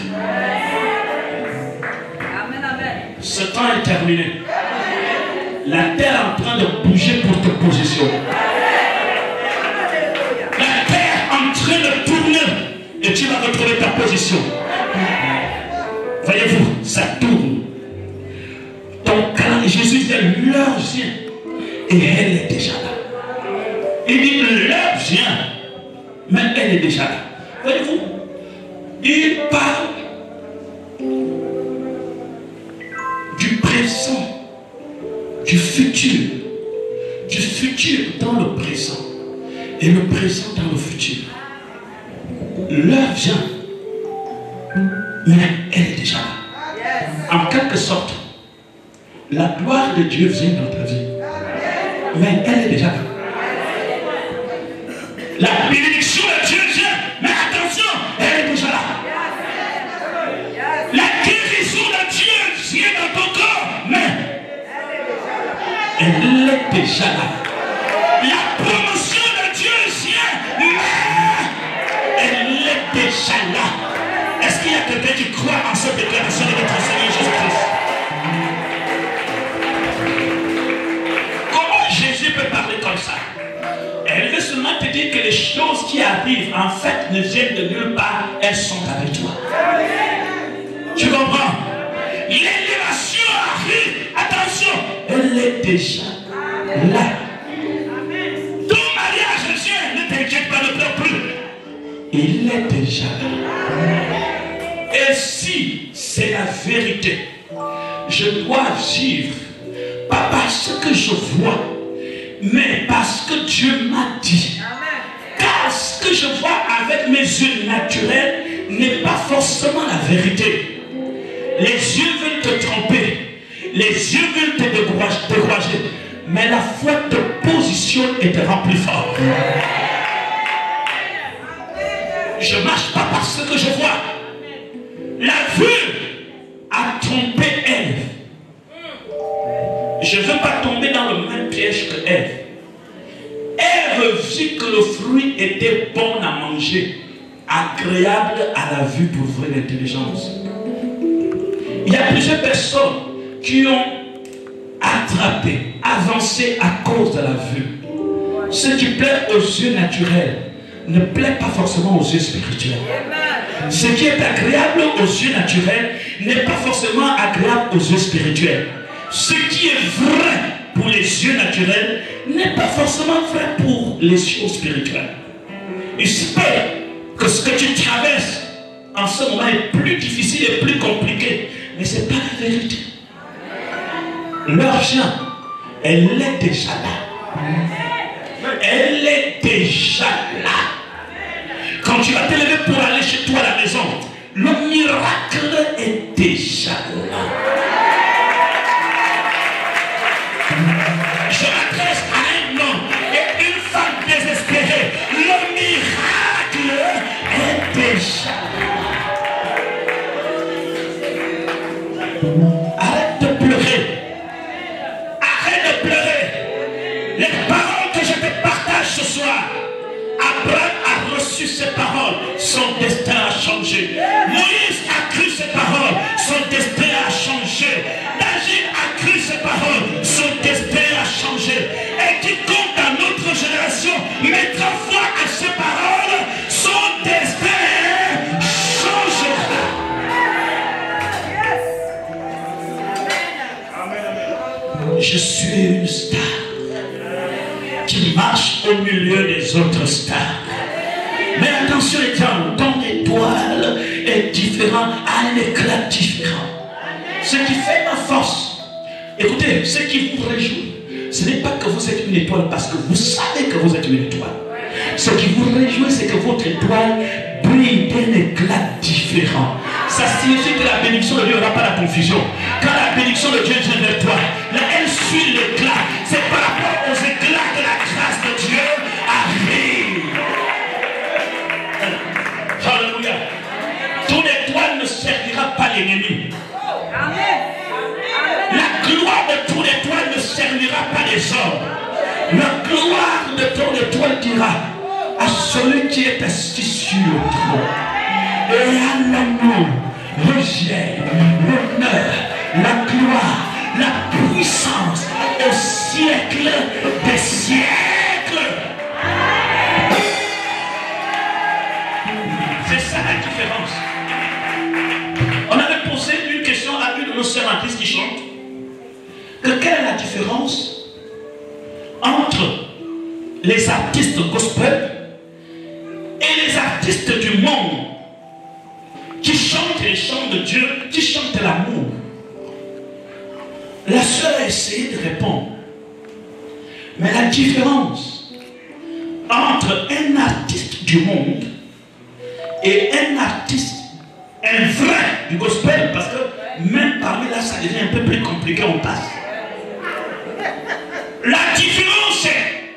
Ce temps est terminé. La terre est en train de bouger pour te positionner. La terre est en train de tourner et tu vas retrouver ta position. Voyez-vous, ça tourne. Donc quand Jésus dit l'heure vient et elle est déjà là. Il dit l'heure vient, mais elle est déjà là. Voyez-vous, il parle du présent, du futur dans le présent et le présent dans le futur. L'heure vient, mais elle est déjà là. En quelque sorte, la gloire de Dieu vient dans ta vie, mais elle est déjà là. La bénédiction de Dieu vient, mais attention, elle est déjà là. La guérison de Dieu vient dans ton corps, mais elle est déjà là. La promotion de Dieu vient, mais elle est déjà là. Est-ce qu'il y a quelqu'un qui croit en cette déclaration de notre Seigneur Jésus-Christ? Comment Jésus peut parler comme ça? Elle veut seulement te dire que les choses qui arrivent, en fait, ne viennent de nulle part, elles sont avec toi. Tu comprends? L'élévation arrive, attention, elle est déjà là. Ton mariage vient, ne t'inquiète pas, ne pleure plus. Il est déjà là. Et si c'est la vérité, je dois vivre, pas parce que je vois, mais parce que Dieu m'a dit. Car ce que je vois avec mes yeux naturels n'est pas forcément la vérité. Les yeux veulent te tromper, les yeux veulent te décourager, mais la foi te positionne et te rend plus fort. Je ne marche pas parce que je vois. La vue a trompé Ève. Je ne veux pas tomber dans le même piège que Ève. Ève vit que le fruit était bon à manger, agréable à la vue pour ouvrir l'intelligence. Il y a plusieurs personnes qui ont attrapé, avancé à cause de la vue. Ce qui plaît aux yeux naturels ne plaît pas forcément aux yeux spirituels. Ce qui est agréable aux yeux naturels n'est pas forcément agréable aux yeux spirituels. Ce qui est vrai pour les yeux naturels n'est pas forcément vrai pour les yeux spirituels. Il se peut que ce que tu traverses en ce moment est plus difficile et plus compliqué, mais ce n'est pas la vérité. L'argent, elle est déjà là. Elle est déjà là. Quand tu vas te lever pour aller chez toi à la maison, le miracle est déjà là. Je m'adresse à un homme et une femme désespérée. Le miracle est déjà là. Arrête de pleurer. Arrête de pleurer. Les paroles que je te partage ce soir, Abraham a reçu ces paroles, son destin a changé. Moïse a cru ces paroles, son destin a changé. David a cru ces paroles, son destin a changé. Et quiconque dans notre génération mettra foi à ces paroles, son destin changera. Je suis une star qui marche au milieu des autres stars. Mais attention les gens, ton étoile est différent, a un éclat différent. Ce qui fait ma force, écoutez, ce qui vous réjouit, ce n'est pas que vous êtes une étoile parce que vous savez que vous êtes une étoile. Ce qui vous réjouit, c'est que votre étoile brille d'un éclat différent. Ça signifie que la bénédiction de Dieu n'aura pas la confusion. Quand la bénédiction de Dieu vient vers toi, là, elle suit l'éclat. C'est par rapport aux éclats que la grâce de Dieu arrive. Alléluia. Ton étoile ne servira pas l'ennemi. La gloire de ton étoile ne servira pas les hommes. La gloire de ton étoile dira à celui qui est assis sur le trône et à l'amour, rejet, l'honneur, la gloire, la puissance au siècle des siècles. C'est ça la différence. On avait posé une question à une de nos sœurs artistes qui chantent. Quelle est la différence entre les artistes gospel et les artistes du monde qui chantent les chants de Dieu, qui chantent l'amour? La sœur a essayé de répondre. Mais la différence entre un artiste du monde Et un artiste, un vrai du gospel, parce que même parmi là, ça devient un peu plus compliqué, on passe. La différence est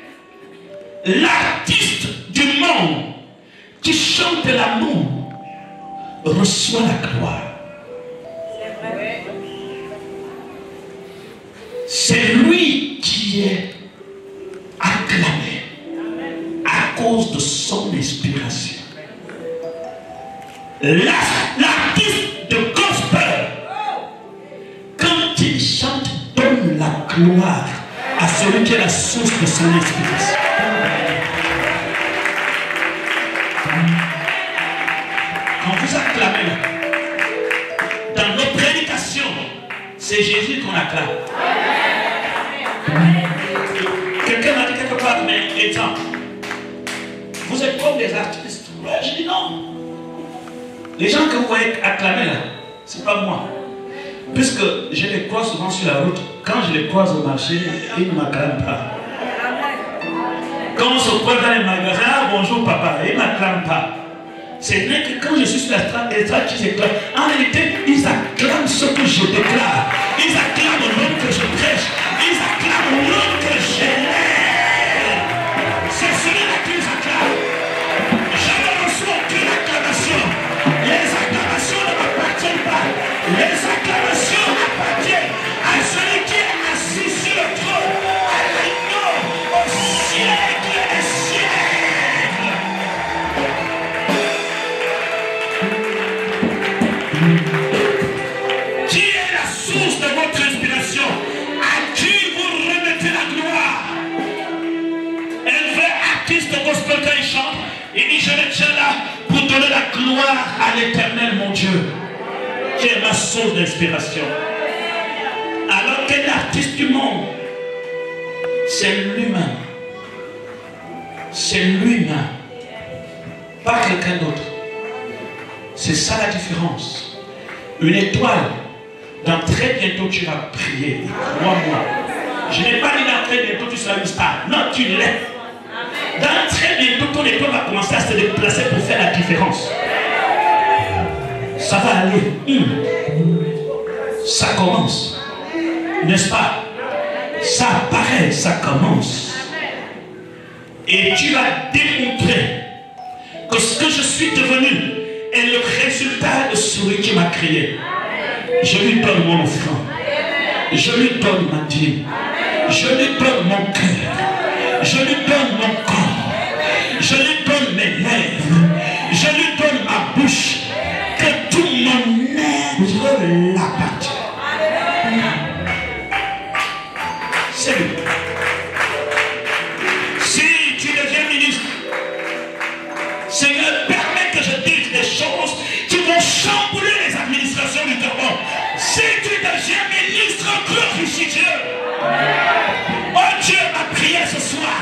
l'artiste du monde qui chante l'amour reçoit la gloire. C'est lui qui est acclamé à cause de son inspiration. L'artiste de gospel, quand il chante, donne la gloire à celui qui est la source de son inspiration. Quand vous acclamez, dans nos prédications, c'est Jésus qu'on acclame. Quelqu'un m'a dit quelque part, mais étant, vous êtes comme des artistes. Ouais, je dis non. Les gens que vous voyez acclamer là, c'est pas moi. Puisque je les croise souvent sur la route, quand je les croise au marché, ils ne m'acclament pas. Quand on se croise dans les magasins, ah, bonjour papa, ils ne m'acclament pas. C'est vrai que quand je suis sur la strate, les strates qui s'éclatent, en réalité, ils acclament ce que je déclare. Ils acclament l'homme que je prêche. Ils acclament l'homme que j'élève. C'est celui-là qui les acclame. Je ne reçois aucune acclamation. Les acclamations ne m'appartiennent pas. Les acclamations appartiennent à celui qui est assis sur le trône, à l'agneau, au siècle des siècles. Qui est la source de votre inspiration? À qui vous remettez la gloire? Un vrai artiste de gospel quand il chante, il dit je me tiens là pour donner la gloire à l'Éternel mon Dieu, qui est ma source d'inspiration. Alors qu'un artiste du monde, c'est lui-même. C'est lui-même, pas quelqu'un d'autre. C'est ça la différence. Une étoile, dans très bientôt tu vas prier. Crois-moi. Je n'ai pas dit dans très bientôt tu seras une star. Non, tu l'es. Dans très bientôt ton étoile va commencer à se déplacer pour faire la différence. Ça va aller. Ça commence. N'est-ce pas? Ça apparaît, ça commence. Et tu vas démontrer que ce que je suis devenu est le résultat de celui qui m'a créé. Je lui donne mon offrande. Je lui donne ma dîme. Je lui donne mon cœur. Je lui donne mon corps. Je lui donne mes lèvres. Je lui donne ma bouche. Que tout mon être l'appartient. C'est lui. Si tu deviens ministre, Seigneur, permets que je dise des choses qui vont chambouler les administrations du Gabon. Si tu deviens ministre, glorifie Dieu. Oh Dieu, ma prière ce soir,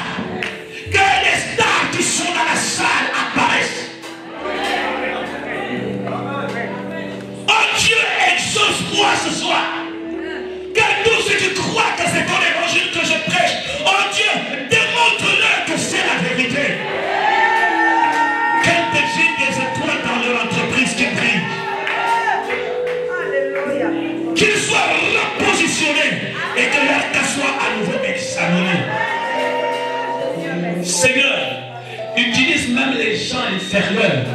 que les stars qui sont dans la salle apparaissent. Oh Dieu, exauce-moi ce soir. Que tous ceux qui croient que c'est ton évangile que je prêche, oh Dieu, démontre-leur que c'est la vérité. Qu'elles deviennent des étoiles dans leur entreprise qui brillent. Qu'ils soient repositionnés et que leur cas soit à nouveau examiné. Seigneur, utilise même les gens inférieurs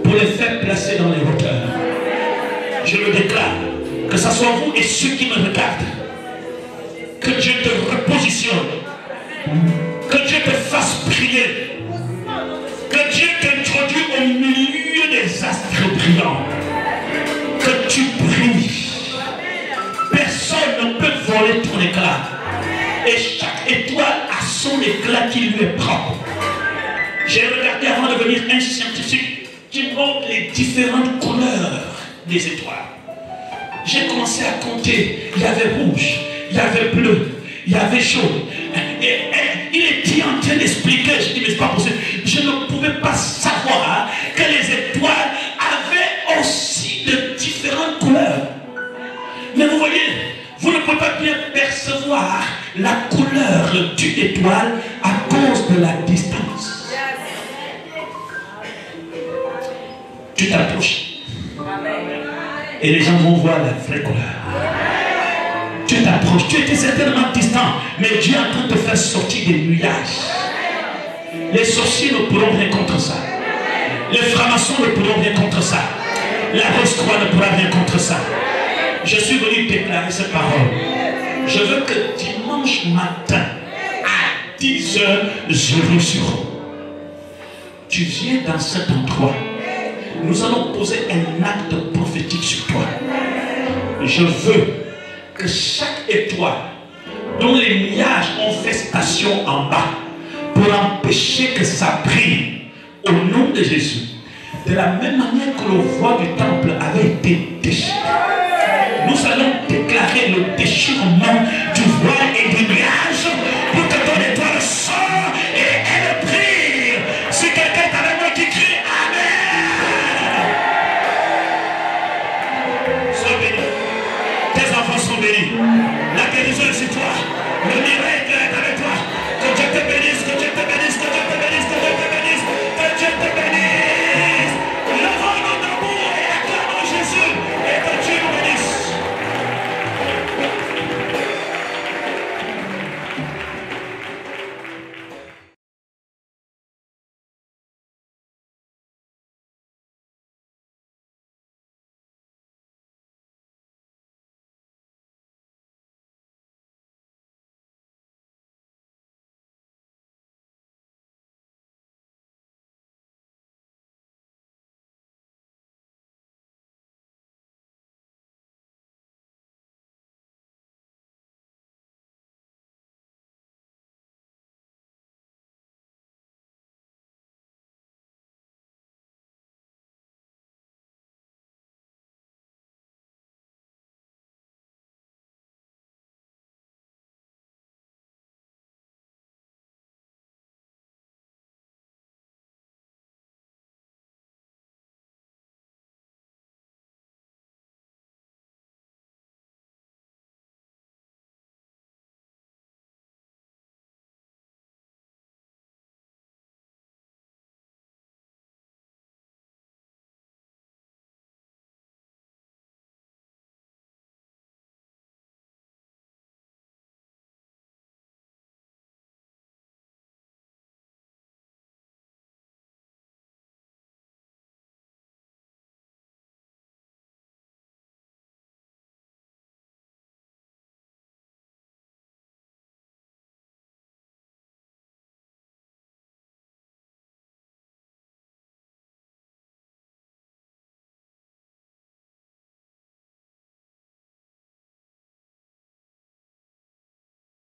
pour les faire placer dans les hauteurs. Je le déclare, que ce soit vous et ceux qui me regardent, que Dieu te repositionne, que Dieu te fasse briller, que Dieu t'introduise au milieu des astres brillants, que tu brilles. Personne ne peut voler ton éclat. Et chaque étoile a son éclat qui lui est propre. J'ai regardé avant de devenir un scientifique qui montre les différentes couleurs des étoiles. J'ai commencé à compter. Il y avait rouge, il y avait bleu, il y avait jaune. Et il était en train d'expliquer. Je dis mais c'est pas possible. Je ne pouvais pas savoir que les étoiles avaient aussi de différentes couleurs. Mais vous voyez, vous ne pouvez pas bien percevoir la couleur d'une étoile à cause de la distance. tu t'approches. Et les gens vont voir la vraie couleur. Tu t'approches. Tu étais certainement distant, mais Dieu est en train de te faire sortir des nuages. Les sorciers ne pourront rien contre ça. Les francs-maçons ne pourront rien contre ça. La Rose-Croix ne pourra rien contre ça. Je suis venu déclarer cette parole. Je veux que dimanche matin, à 10h00, tu viens dans cet endroit. Nous allons poser un acte prophétique sur toi. Je veux que chaque étoile dont les nuages ont fait station en bas pour empêcher que ça brille au nom de Jésus, de la même manière que le voile du temple avait été déchiré, nous allons déclarer le déchirement du voile et du nuage pour